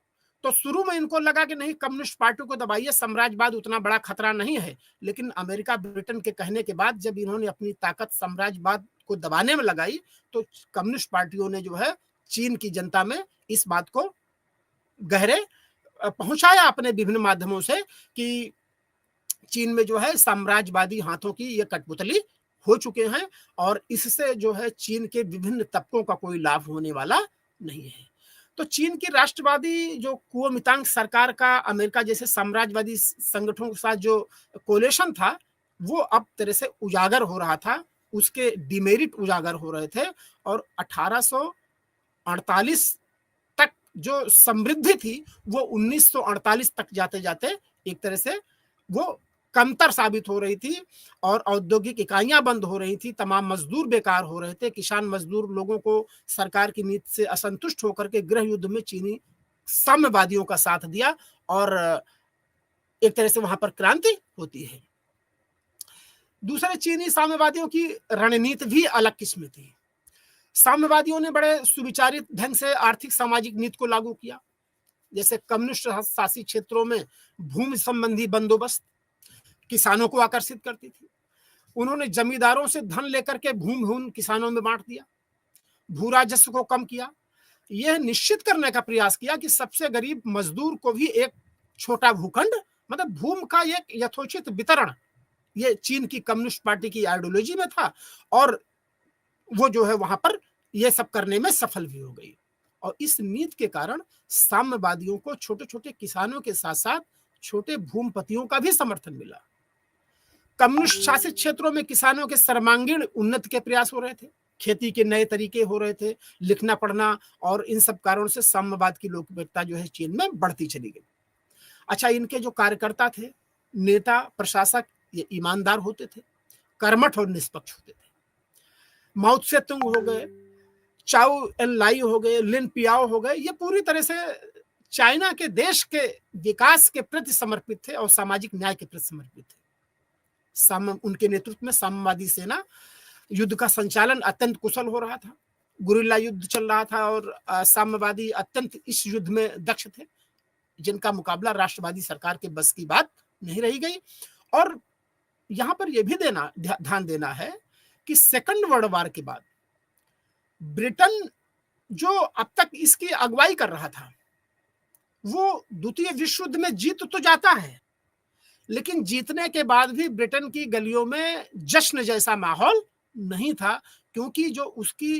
तो शुरू में इनको लगा कि नहीं, कम्युनिस्ट पार्टी को दबाइए, साम्राज्यवाद उतना बड़ा खतरा नहीं है। लेकिन अमेरिका ब्रिटेन के कहने के बाद जब इन्होंने अपनी ताकत साम्राज्यवाद को दबाने में लगाई, तो कम्युनिस्ट पार्टियों ने जो है चीन की जनता में इस बात को गहरे पहुंचाया अपने विभिन्न माध्यमों से कि चीन में जो है साम्राज्यवादी हाथों की ये कठपुतली हो चुके हैं और इससे जो है चीन के विभिन्न तबकों का कोई लाभ होने वाला नहीं है। तो चीन की राष्ट्रवादी जो कुओमितांग सरकार का अमेरिका जैसे साम्राज्यवादी संगठनों के साथ जो कोलेशन था, वो अब तरह से उजागर हो रहा था, उसके डिमेरिट उजागर हो रहे थे। और 1848 तक जो समृद्धि थी वो 1948 तक जाते जाते एक तरह से वो कमतर साबित हो रही थी और औद्योगिक इकाइयां बंद हो रही थी, तमाम मजदूर बेकार हो रहे थे, किसान मजदूर लोगों को सरकार की नीति से असंतुष्ट होकर के गृह युद्ध में चीनी साम्यवादियों का साथ दिया और एक तरह से वहां पर क्रांति होती है। दूसरे चीनी साम्यवादियों की रणनीति भी अलग किस्म थी। साम्यवादियों ने बड़े सुविचारित ढंग से आर्थिक सामाजिक नीति को लागू किया, जैसे कम्युनिस्ट शासित क्षेत्रों में भूमि संबंधी बंदोबस्त किसानों को आकर्षित करती थी। उन्होंने जमींदारों से धन लेकर के भूमि किसानों में बांट दिया, भू राजस्व को कम किया, यह निश्चित करने का प्रयास किया कि सबसे गरीब मजदूर को भी एक छोटा भूखंड, मतलब भूमि का एक यथोचित वितरण, ये चीन की कम्युनिस्ट पार्टी की आइडियोलॉजी में था और वो जो है वहां पर यह सब करने में सफल भी हो गई। और इस नीति के कारण साम्यवादियों को छोटे छोटे किसानों के साथ साथ छोटे भूमिपतियों का भी समर्थन मिला। कम्युनिस्ट शासित क्षेत्रों में किसानों के सर्वांगीण उन्नति के प्रयास हो रहे थे, खेती के नए तरीके हो रहे थे, लिखना पढ़ना, और इन सब कारणों से साम्यवाद की लोकप्रियता जो है चीन में बढ़ती चली गई। अच्छा, इनके जो कार्यकर्ता थे, नेता, प्रशासक, ये ईमानदार होते थे, कर्मठ और निष्पक्ष होते थे। माओ त्से तुंग हो गए, चाओ एन लाई हो गए, लिन पियाओ हो गए, ये पूरी तरह से चाइना के देश के विकास के प्रति समर्पित थे और सामाजिक न्याय के प्रति समर्पित थे। उनके नेतृत्व में साम्यवादी सेना युद्ध का संचालन अत्यंत कुशल हो रहा था, गुरिल्ला युद्ध चल रहा था और साम्यवादी अत्यंत इस युद्ध में दक्ष थे, जिनका मुकाबला राष्ट्रवादी सरकार के बस की बात नहीं रही गई। और यहां पर यह भी ध्यान देना है कि सेकंड वर्ल्ड वॉर के बाद ब्रिटेन जो अब तक इसकी अगुवाई कर रहा था, वो द्वितीय विश्व युद्ध में जीत तो जाता है, लेकिन जीतने के बाद भी ब्रिटेन की गलियों में जश्न जैसा माहौल नहीं था, क्योंकि जो उसकी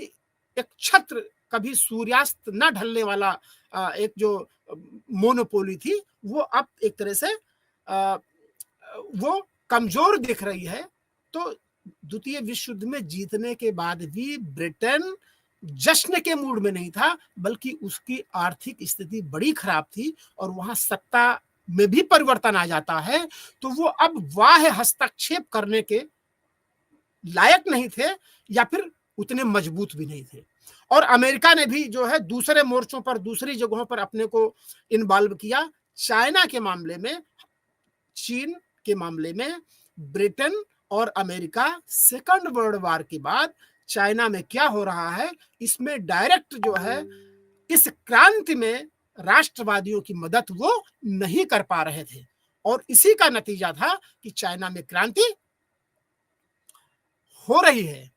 एक छत्र कभी सूर्यास्त न ढलने वाला एक जो मोनोपोली थी, वो अब एक तरह से वो कमजोर दिख रही है। तो द्वितीय विश्व युद्ध में जीतने के बाद भी ब्रिटेन जश्न के मूड में नहीं था, बल्कि उसकी आर्थिक स्थिति बड़ी खराब थी और वहां सत्ता में भी परिवर्तन आ जाता है, तो वो अब बाह्य हस्तक्षेप करने के लायक नहीं थे या फिर उतने मजबूत भी नहीं थे। और अमेरिका ने भी जो है दूसरे मोर्चों पर, दूसरी जगहों पर अपने को इन्वॉल्व किया। चाइना के मामले में, चीन के मामले में ब्रिटेन और अमेरिका सेकंड वर्ल्ड वॉर के बाद चाइना में क्या हो रहा है, इसमें डायरेक्ट जो है इस क्रांति में राष्ट्रवादियों की मदद वो नहीं कर पा रहे थे और इसी का नतीजा था कि चाइना में क्रांति हो रही है।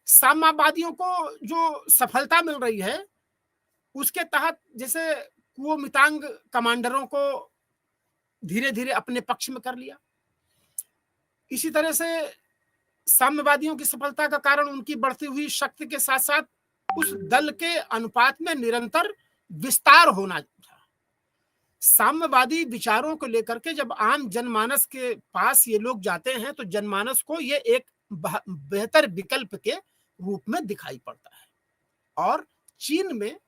साम्यवादियों को जो सफलता मिल रही है, उसके तहत जैसे कुओमितांग कमांडरों को धीरे धीरे अपने पक्ष में कर लिया। इसी तरह से साम्यवादियों की सफलता का कारण उनकी बढ़ती हुई शक्ति के साथ साथ उस दल के अनुपात में निरंतर विस्तार होना था। साम्यवादी विचारों को लेकर के जब आम जनमानस के पास ये लोग जाते हैं, तो जनमानस को ये एक बेहतर विकल्प के रूप में दिखाई पड़ता है। और चीन में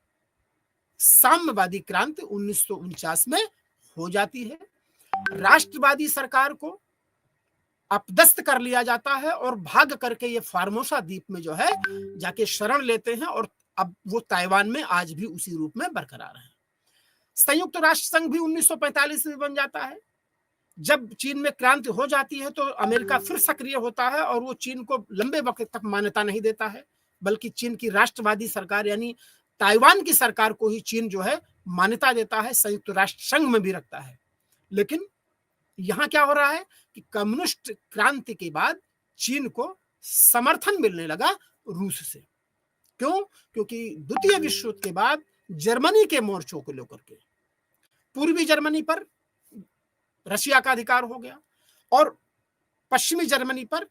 साम्यवादी क्रांति 1949 में हो जाती है। राष्ट्रवादी सरकार को अपदस्थ कर लिया जाता है और भाग करके ये फार्मोसा द्वीप में जो है जाके शरण लेते हैं और अब वो ताइवान में आज भी उसी रूप में बरकरार है। संयुक्त राष्ट्र संघ भी 1945 में बन जाता है। जब चीन में क्रांति हो जाती है तो अमेरिका फिर सक्रिय होता है और वो चीन को लंबे वक्त तक मान्यता नहीं देता है, बल्कि चीन की राष्ट्रवादी सरकार यानी ताइवान की सरकार को ही चीन जो है मान्यता देता है, संयुक्त राष्ट्र संघ में भी रखता है। लेकिन यहां क्या हो रहा है कि कम्युनिस्ट क्रांति के बाद चीन को समर्थन मिलने लगा रूस से। क्यों? क्योंकि द्वितीय विश्व युद्ध के बाद जर्मनी के मोर्चों को लेकर के पूर्वी जर्मनी पर रशिया का अधिकार हो गया और पश्चिमी जर्मनी पर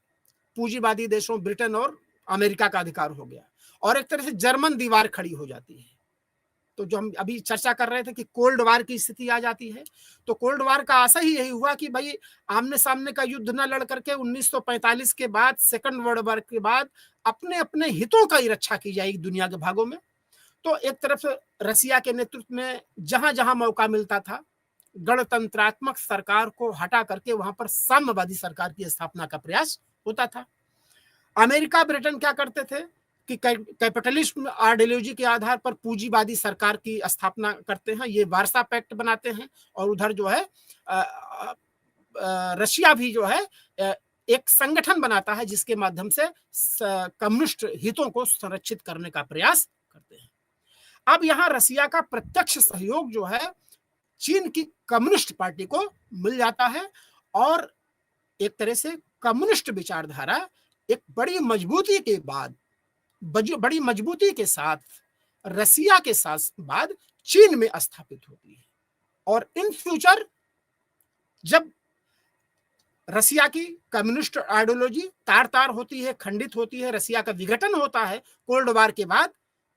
पूंजीवादी देशों ब्रिटेन और अमेरिका का अधिकार हो गया और एक तरह से जर्मन दीवार खड़ी हो जाती है। तो जो हम अभी चर्चा कर रहे थे कि कोल्ड वार की स्थिति आ जाती है, तो कोल्ड वार का आशा ही यही हुआ कि भाई आमने सामने का युद्ध न लड़ करके 1945 के बाद, सेकंड वर्ल्ड वॉर के बाद अपने अपने हितों का ही रक्षा की जाएगी दुनिया के भागों में। तो एक तरफ से रसिया के नेतृत्व में जहां जहां मौका मिलता था, गणतंत्रात्मक सरकार को हटा करके वहां पर साम्यवादी सरकार की स्थापना का प्रयास होता था। अमेरिका ब्रिटेन क्या करते थे कि कैपिटलिज्म आइडियोलॉजी के आधार पर पूंजीवादी सरकार की स्थापना करते हैं, ये वार्सा पैक्ट बनाते हैं, और उधर जो है रशिया भी जो है एक संगठन बनाता है जिसके माध्यम से कम्युनिस्ट हितों को संरक्षित करने का प्रयास करते हैं। अब यहां रसिया का प्रत्यक्ष सहयोग जो है चीन की कम्युनिस्ट पार्टी को मिल जाता है और एक तरह से कम्युनिस्ट विचारधारा एक बड़ी मजबूती के साथ रसिया के साथ बाद चीन में स्थापित होती है। और इन फ्यूचर जब रसिया की कम्युनिस्ट आइडियोलॉजी तार तार होती है, खंडित होती है, रसिया का विघटन होता है कोल्ड वार के बाद,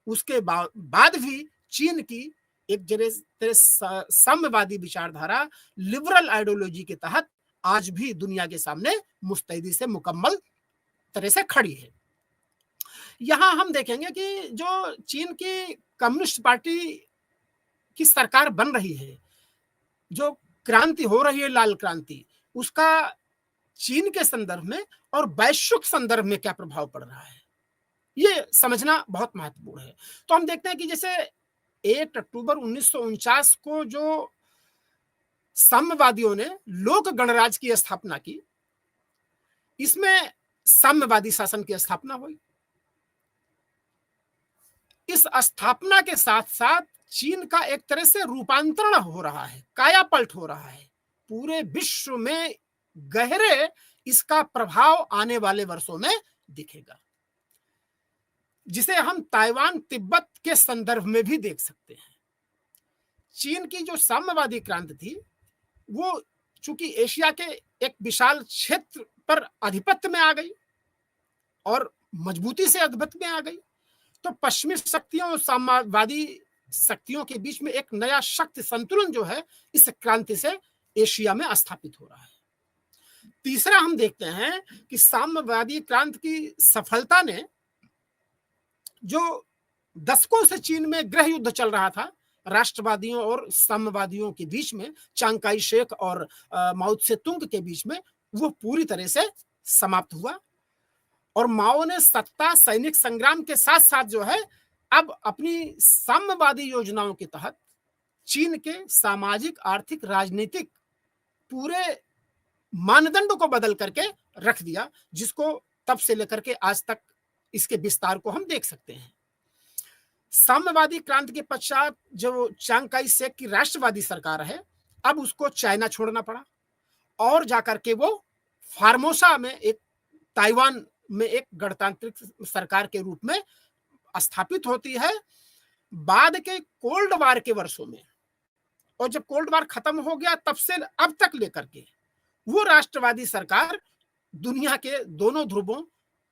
उसके बाद भी चीन की एक तरह साम्यवादी विचारधारा लिबरल आइडियोलॉजी के तहत आज भी दुनिया के सामने मुस्तैदी से मुकम्मल तरह से खड़ी है। यहां हम देखेंगे कि जो चीन की कम्युनिस्ट पार्टी की सरकार बन रही है, जो क्रांति हो रही है लाल क्रांति, उसका चीन के संदर्भ में और वैश्विक संदर्भ में क्या प्रभाव पड़ रहा है, ये समझना बहुत महत्वपूर्ण है। तो हम देखते हैं कि जैसे 1 अक्टूबर 1949 को जो साम्यवादियों ने लोक गणराज की स्थापना की, इसमें साम्यवादी शासन की स्थापना हुई। इस स्थापना के साथ साथ चीन का एक तरह से रूपांतरण हो रहा है, कायापलट हो रहा है। पूरे विश्व में गहरे इसका प्रभाव आने वाले वर्षों में दिखेगा, जिसे हम ताइवान तिब्बत के संदर्भ में भी देख सकते हैं। चीन की जो साम्यवादी क्रांति थी वो चूंकि एशिया के एक विशाल क्षेत्र पर आधिपत्य में आ गई और मजबूती से आधिपत्य में आ गई, तो पश्चिमी शक्तियों और साम्यवादी शक्तियों के बीच में एक नया शक्ति संतुलन जो है इस क्रांति से एशिया में स्थापित हो रहा है। तीसरा हम देखते हैं कि साम्यवादी क्रांति की सफलता ने, जो दशकों से चीन में गृह युद्ध चल रहा था राष्ट्रवादियों और साम्यवादियों के बीच में, चांग काई शेक और माओ त्से तुंग के बीच में, वो पूरी तरह से समाप्त हुआ और माओ ने सत्ता सैनिक संग्राम के साथ साथ जो है अब अपनी साम्यवादी योजनाओं के तहत चीन के सामाजिक आर्थिक राजनीतिक पूरे मानदंड को बदल करके रख दिया, जिसको तब से लेकर के आज तक इसके विस्तार को हम देख सकते हैं। साम्यवादी क्रांति के पश्चात जो चांग काई शेक की राष्ट्रवादी सरकार है, अब उसको चाइना छोड़ना पड़ा और जाकर के वो फार्मोसा में एक ताइवान में एक गणतांत्रिक सरकार के रूप में स्थापित होती है बाद के कोल्ड वार के वर्षों में। और जब कोल्ड वार खत्म हो गया तब से अब तक लेकर के वो राष्ट्रवादी सरकार दुनिया के दोनों ध्रुवों,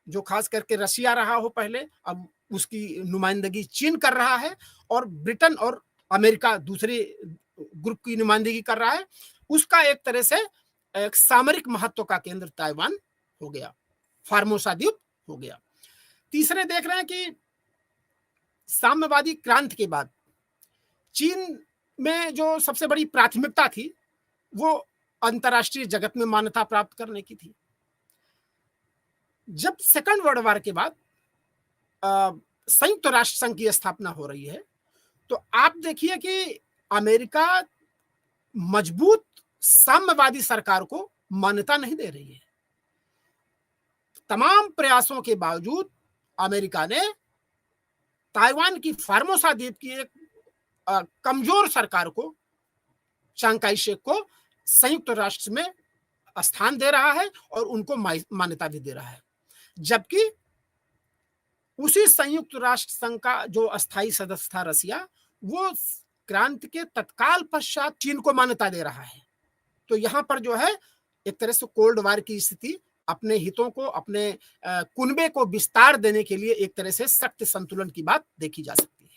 जो खास करके रशिया रहा हो पहले, अब उसकी नुमाइंदगी चीन कर रहा है और ब्रिटेन और अमेरिका दूसरे ग्रुप की नुमाइंदगी कर रहा है, उसका एक तरह से एक सामरिक महत्व का केंद्र ताइवान हो गया, फार्मोसा द्वीप हो गया। तीसरे देख रहे हैं कि साम्यवादी क्रांति के बाद चीन में जो सबसे बड़ी प्राथमिकता थी वो अंतर्राष्ट्रीय जगत में मान्यता प्राप्त करने की थी। जब सेकंड वर्ल्ड वॉर के बाद संयुक्त राष्ट्र संघ की स्थापना हो रही है, तो आप देखिए कि अमेरिका मजबूत साम्यवादी सरकार को मान्यता नहीं दे रही है। तमाम प्रयासों के बावजूद अमेरिका ने ताइवान की फार्मोसा द्वीप की एक कमजोर सरकार को, चांग काई शेक को संयुक्त राष्ट्र में स्थान दे रहा है और उनको मान्यता भी दे रहा है, जबकि उसी संयुक्त राष्ट्र संघ का जो अस्थायी सदस्य था रसिया, वो क्रांति के तत्काल पश्चात चीन को मान्यता दे रहा है। तो यहाँ पर जो है एक तरह से कोल्ड वार की स्थिति, अपने हितों को, अपने कुनबे को विस्तार देने के लिए एक तरह से सख्त संतुलन की बात देखी जा सकती है।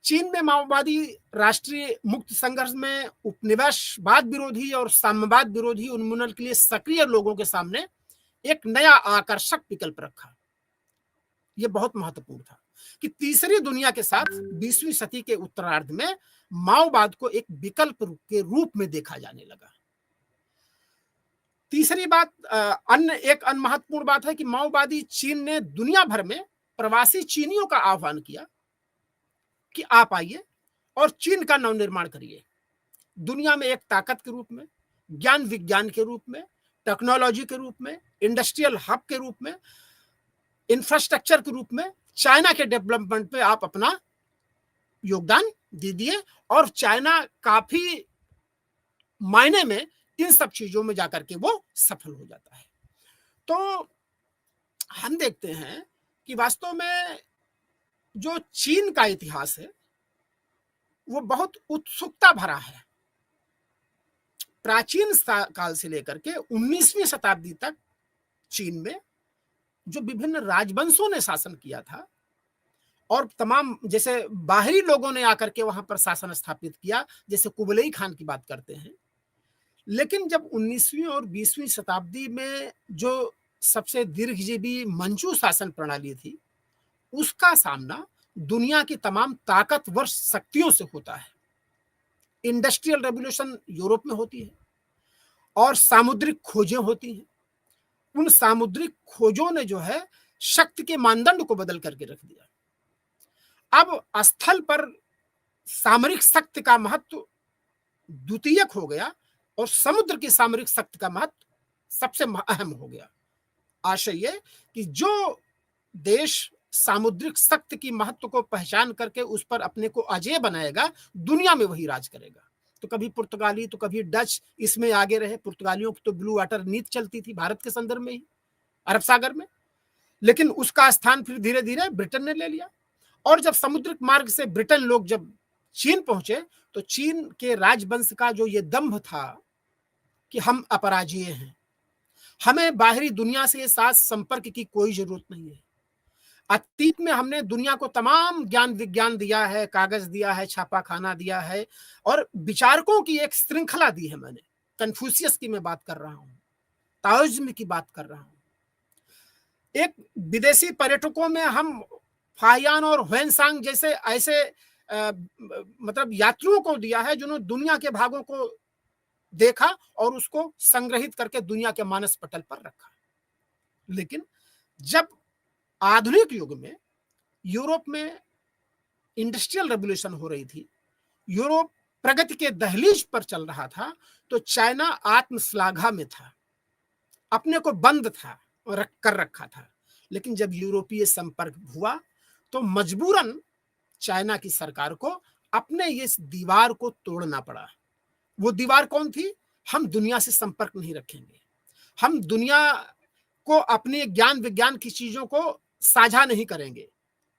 चीन में माओवादी राष्ट्रीय मुक्त संघर्ष में उपनिवेशवाद विरोधी और साम्यवाद विरोधी उन्मूलन के लिए सक्रिय लोगों के सामने एक नया आकर्षक विकल्प रखा। यह बहुत महत्वपूर्ण था कि तीसरी दुनिया के साथ 20वीं सदी के उत्तरार्ध में माओवाद को एक विकल्प के रूप में देखा जाने लगा। तीसरी बात, एक अन्य महत्वपूर्ण बात है कि माओवादी चीन ने दुनिया भर में प्रवासी चीनियों का आह्वान किया कि आप आइए और चीन का नवनिर्माण करिए, दुनिया में एक ताकत के रूप में, ज्ञान विज्ञान के रूप में, टेक्नोलॉजी के रूप में, इंडस्ट्रियल हब के रूप में, इंफ्रास्ट्रक्चर के रूप में चाइना के डेवलपमेंट पे आप अपना योगदान दीजिए। और चाइना काफी मायने में इन सब चीजों में जाकर के वो सफल हो जाता है। तो हम देखते हैं कि वास्तव में जो चीन का इतिहास है वो बहुत उत्सुकता भरा है। प्राचीन काल से लेकर के 19वीं शताब्दी तक चीन में जो विभिन्न राजवंशों ने शासन किया था और तमाम जैसे बाहरी लोगों ने आकर के वहां पर शासन स्थापित किया, जैसे कुबलई खान की बात करते हैं, लेकिन जब 19वीं और 20वीं शताब्दी में जो सबसे दीर्घजीवी मंचू शासन प्रणाली थी, उसका सामना दुनिया की तमाम ताकतवर शक्तियों से होता है। इंडस्ट्रियल रेवोल्यूशन यूरोप में होती है और सामुद्रिक खोजें होती हैं। उन सामुद्रिक खोजों ने जो है शक्ति के मानदंड को बदल करके रख दिया। अब स्थल पर सामरिक शक्ति का महत्व द्वितीयक हो गया और समुद्र की सामरिक शक्ति का महत्व सबसे अहम हो गया। आशय ये कि जो देश सामुद्रिक शक्ति की महत्व को पहचान करके उस पर अपने को अजेय बनाएगा, दुनिया में वही राज करेगा। तो कभी पुर्तगाली तो कभी डच इसमें आगे रहे। पुर्तगालियों की तो ब्लू वाटर नीति चलती थी भारत के संदर्भ में ही, अरब सागर में, लेकिन उसका स्थान फिर धीरे धीरे ब्रिटेन ने ले लिया। और जब समुद्रिक मार्ग से ब्रिटेन लोग जब चीन पहुंचे तो चीन के राजवंश का जो ये दंभ था कि हम अपराजेय हैं, हमें बाहरी दुनिया से साथ संपर्क की कोई जरूरत नहीं है। अतीत में हमने दुनिया को तमाम ज्ञान विज्ञान दिया है, कागज दिया है, छापा खाना दिया है और विचारकों की एक श्रृंखला दी है। मैंने कन्फ्यूशियस की मैं बात कर रहा हूं, ताओइज्म की बात कर रहा हूं। एक विदेशी पर्यटकों में हम फाहियान और ह्वेनसांग जैसे ऐसे मतलब यात्रियों को दिया है जिन्होंने दुनिया के भागों को देखा और उसको संग्रहित करके दुनिया के मानस पटल पर रखा। लेकिन जब आधुनिक युग में यूरोप में इंडस्ट्रियल रेवोल्यूशन हो रही थी, यूरोप प्रगति के दहलीज पर चल रहा था, तो चाइना आत्मश्लाघा में था, अपने को बंद था और कर रखा था। लेकिन जब यूरोपीय संपर्क हुआ तो मजबूरन चाइना की सरकार को अपने इस दीवार को तोड़ना पड़ा। वो दीवार कौन थी? हम दुनिया से संपर्क नहीं रखेंगे, हम दुनिया को अपने ज्ञान विज्ञान की चीजों को साझा नहीं करेंगे।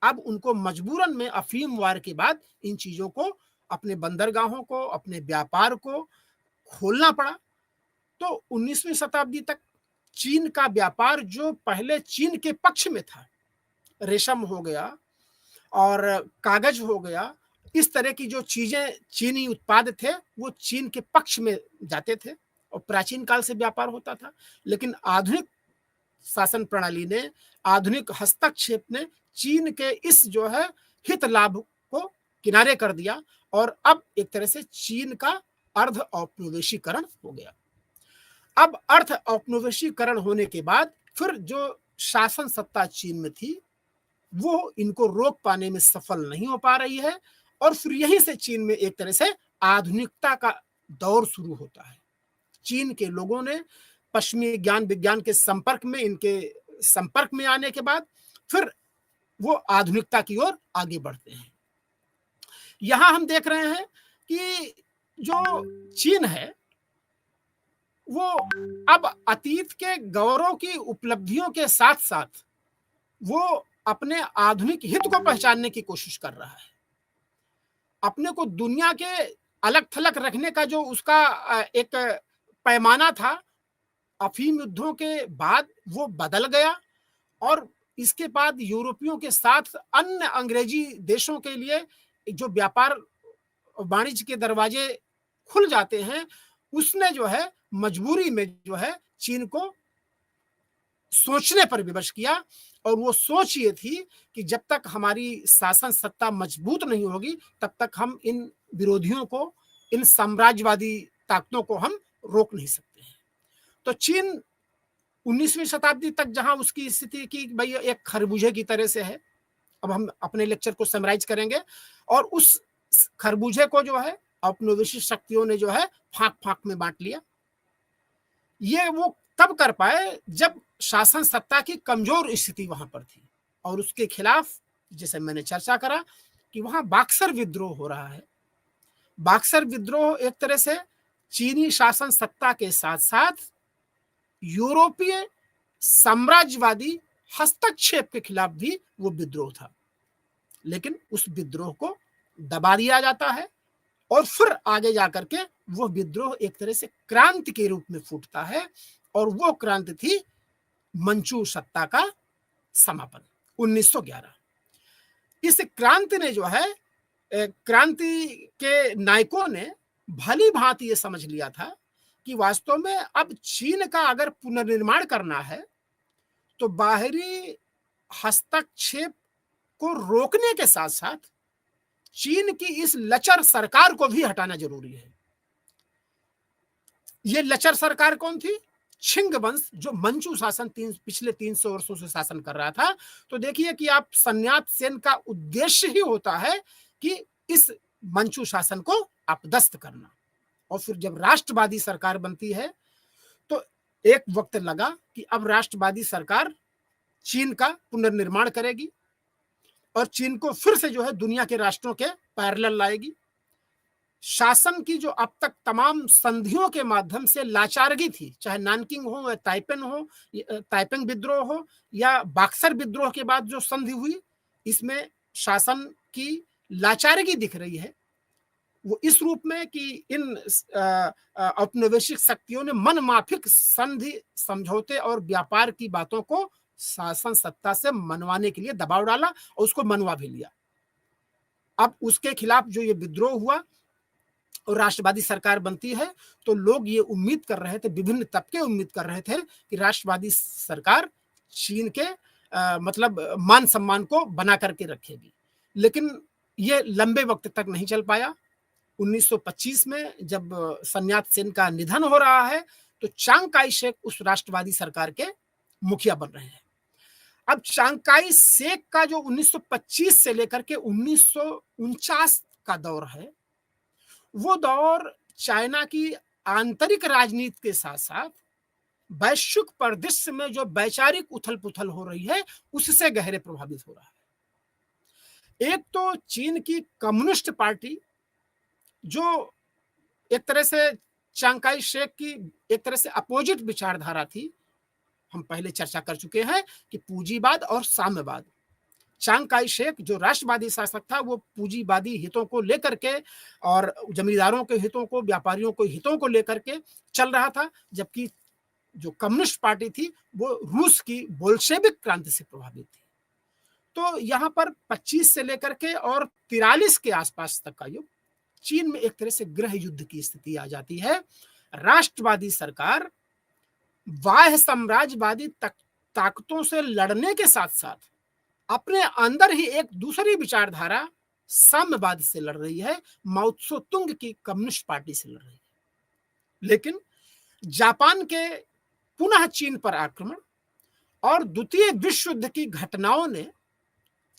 अब उनको मजबूरन में अफीम वार के बाद इन चीजों को, अपने बंदरगाहों को, अपने व्यापार को खोलना पड़ा। तो 19वीं शताब्दी तक चीन का व्यापार जो पहले चीन के पक्ष में था, रेशम हो गया और कागज हो गया, इस तरह की जो चीजें चीनी उत्पाद थे वो चीन के पक्ष में जाते थे और प्राचीन काल से व्यापार होता था। लेकिन आधुनिक शासन प्रणाली ने, आधुनिक हस्तक्षेप ने चीन के इस जो है हित लाभ को किनारे कर दिया और अब एक तरह से चीन का अर्ध औपनिवेशीकरण हो गया। अब अर्ध औपनिवेशीकरण होने के बाद फिर जो शासन सत्ता चीन में थी वो इनको रोक पाने में सफल नहीं हो पा रही है और फिर यहीं से चीन में एक तरह से आधुनिकता का दौर शुरू होता है। चीन के लोगों ने पश्चिमी ज्ञान विज्ञान के संपर्क में, इनके संपर्क में आने के बाद फिर वो आधुनिकता की ओर आगे बढ़ते हैं। यहां हम देख रहे हैं कि जो चीन है वो अब अतीत के गौरव की उपलब्धियों के साथ साथ वो अपने आधुनिक हित को पहचानने की कोशिश कर रहा है। अपने को दुनिया के अलग थलग रखने का जो उसका एक पैमाना था, अफीम युद्धों के बाद वो बदल गया और इसके बाद यूरोपियों के साथ अन्य अंग्रेजी देशों के लिए जो व्यापार वाणिज्य के दरवाजे खुल जाते हैं, उसने जो है मजबूरी में जो है चीन को सोचने पर विवश किया। और वो सोच ये थी कि जब तक हमारी शासन सत्ता मजबूत नहीं होगी तब तक हम इन विरोधियों को, इन साम्राज्यवादी ताकतों को हम रोक नहीं सकते हैं। तो चीन 19वीं शताब्दी तक जहां उसकी स्थिति की भाई एक खरबूजे की तरह से है, अब हम अपने लेक्चर को समराइज करेंगे, और उस खरबूजे को जो है औपनिवेशिक शक्तियों ने जो है फांक फांक में बांट लिया। ये वो तब कर पाए जब शासन सत्ता की कमजोर स्थिति वहां पर थी और उसके खिलाफ, जैसे मैंने चर्चा करा कि वहां बक्सर विद्रोह हो रहा है। बक्सर विद्रोह एक तरह से चीनी शासन सत्ता के साथ साथ यूरोपीय साम्राज्यवादी हस्तक्षेप के खिलाफ भी वो विद्रोह था, लेकिन उस विद्रोह को दबा दिया जाता है और फिर आगे जाकर के वो विद्रोह एक तरह से क्रांति के रूप में फूटता है, और वो क्रांति थी मंचू सत्ता का समापन 1911। इस क्रांति ने जो है, क्रांति के नायकों ने भली भांति ये समझ लिया था कि वास्तव में अब चीन का अगर पुनर्निर्माण करना है तो बाहरी हस्तक्षेप को रोकने के साथ साथ चीन की इस लचर सरकार को भी हटाना जरूरी है। ये लचर सरकार कौन थी? छिंग वंश, जो मंचू शासन पिछले 300 वर्षों से शासन कर रहा था। तो देखिए कि आप सन्यात सेन का उद्देश्य ही होता है कि इस मंचू शासन को अपदस्थ करना। और फिर जब राष्ट्रवादी सरकार बनती है तो एक वक्त लगा कि अब राष्ट्रवादी सरकार चीन का पुनर्निर्माण करेगी और चीन को फिर से जो है दुनिया के राष्ट्रों के पैरेलल लाएगी। शासन की जो अब तक तमाम संधियों के माध्यम से लाचारगी थी, चाहे नानकिंग हो या ताइपेंग विद्रोह हो या बक्सर विद्रोह के बाद जो संधि हुई, इसमें शासन की लाचारगी दिख रही है। वो इस रूप में कि इन औपनिवेशिक शक्तियों ने मनमाफिक संधि, समझौते और व्यापार की बातों को शासन सत्ता से मनवाने के लिए दबाव डाला और उसको मनवा भी लिया। अब उसके खिलाफ जो ये विद्रोह हुआ और राष्ट्रवादी सरकार बनती है तो लोग ये उम्मीद कर रहे थे, विभिन्न तबके उम्मीद कर रहे थे कि राष्ट्रवादी सरकार चीन के मतलब मान सम्मान को बना करके रखेगी, लेकिन ये लंबे वक्त तक नहीं चल पाया। 1925 में जब सन्यात सेन का निधन हो रहा है तो चांग काई शेक उस राष्ट्रवादी सरकार के मुखिया बन रहे हैं। अब चांग काई शेक का जो 1925 से लेकर के 1949 का दौर है, वो दौर चाइना की आंतरिक राजनीति के साथ साथ वैश्विक परिदृश्य में जो वैचारिक उथल पुथल हो रही है उससे गहरे प्रभावित हो रहा है। एक तो चीन की कम्युनिस्ट पार्टी, जो एक तरह से चांग काई शेक की एक तरह से अपोजिट विचारधारा थी। हम पहले चर्चा कर चुके हैं कि पूंजीवाद और साम्यवाद। चांग काई शेक जो राष्ट्रवादी शासक था वो पूंजीवादी हितों को लेकर के और जमींदारों के हितों को, व्यापारियों के हितों को लेकर के चल रहा था, जबकि जो कम्युनिस्ट पार्टी थी वो रूस की बोल्शेविक क्रांति से प्रभावित थी। तो यहाँ पर 25 से लेकर के और 43 के आसपास तक का युग चीन में एक तरह से गृह युद्ध की स्थिति आ जाती है। राष्ट्रवादी सरकार बाह्य साम्राज्यवादी ताकतों से लड़ने के साथ साथ अपने अंदर ही एक दूसरी विचारधारा साम्यवाद से लड़ रही है, माओ त्से-तुंग की कम्युनिस्ट पार्टी से लड़ रही है। लेकिन जापान के पुनः चीन पर आक्रमण और द्वितीय विश्व युद्ध की घटनाओं ने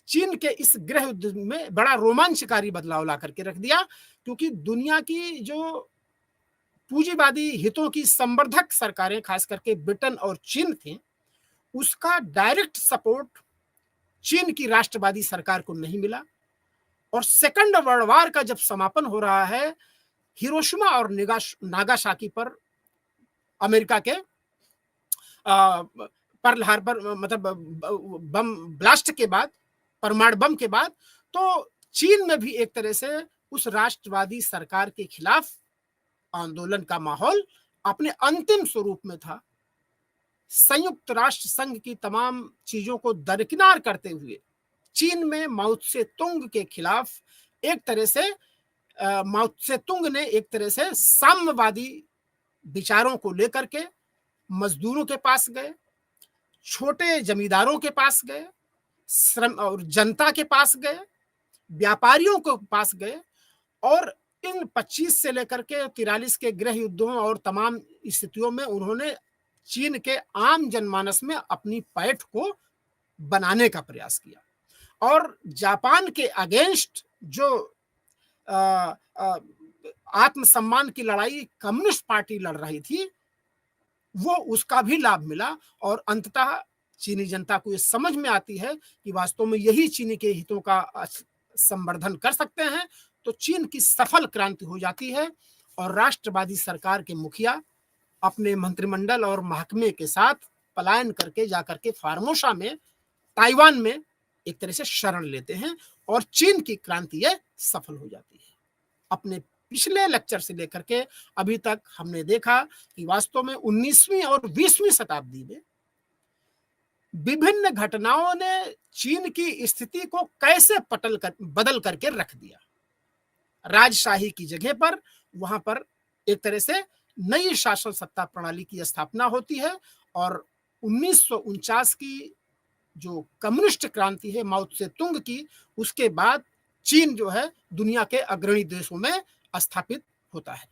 चीन के इस गृह युद्ध में बड़ा रोमांचकारी बदलाव ला करके रख दिया, क्योंकि दुनिया की जो पूंजीवादी हितों की संवर्धक सरकारें, खास करके ब्रिटेन और चीन थी, उसका डायरेक्ट सपोर्ट चीन की राष्ट्रवादी सरकार को नहीं मिला। और सेकंड वर्ल्ड वार का जब समापन हो रहा है, हिरोशिमा और नागासाकी पर अमेरिका के पर्ल हार्बर मतलब बम ब्लास्ट के बाद, परमाणु बम के बाद, तो चीन में भी एक तरह से उस राष्ट्रवादी सरकार के खिलाफ आंदोलन का माहौल अपने अंतिम स्वरूप में था। संयुक्त राष्ट्र संघ की तमाम चीजों को दरकिनार करते हुए चीन में माओ त्से तुंग के खिलाफ एक तरह से माओ त्से तुंग ने एक तरह से साम्यवादी विचारों को लेकर के मजदूरों के पास गए, छोटे जमींदारों के पास गए, श्रम और जनता के पास गए, व्यापारियों के पास गए, और इन 25 से लेकर के 43 के गृह युद्धों और तमाम स्थितियों में उन्होंने चीन के आम जनमानस में अपनी पैठ को बनाने का प्रयास किया। और जापान के अगेंस्ट जो आत्मसम्मान की लड़ाई कम्युनिस्ट पार्टी लड़ रही थी, वो उसका भी लाभ मिला, और अंततः चीनी जनता को ये समझ में आती है कि वास्तव में यही चीनी के हितों का संवर्धन कर सकते हैं। तो चीन की सफल क्रांति हो जाती है और राष्ट्रवादी सरकार के मुखिया अपने मंत्रिमंडल और महकमे के साथ पलायन करके जाकर के फार्मोसा में, ताइवान में एक तरह से शरण लेते हैं, और चीन की क्रांति ये सफल हो जाती है। अपने पिछले लेक्चर से लेकर के अभी तक हमने देखा कि वास्तव में 19वीं और 20वीं शताब्दी में विभिन्न घटनाओं ने चीन की स्थिति को कैसे बदल करके रख दिया। राजशाही की जगह पर वहां पर एक तरह से नई शासन सत्ता प्रणाली की स्थापना होती है, और 1949 की जो कम्युनिस्ट क्रांति है माओ त्से तुंग की, उसके बाद चीन जो है दुनिया के अग्रणी देशों में स्थापित होता है।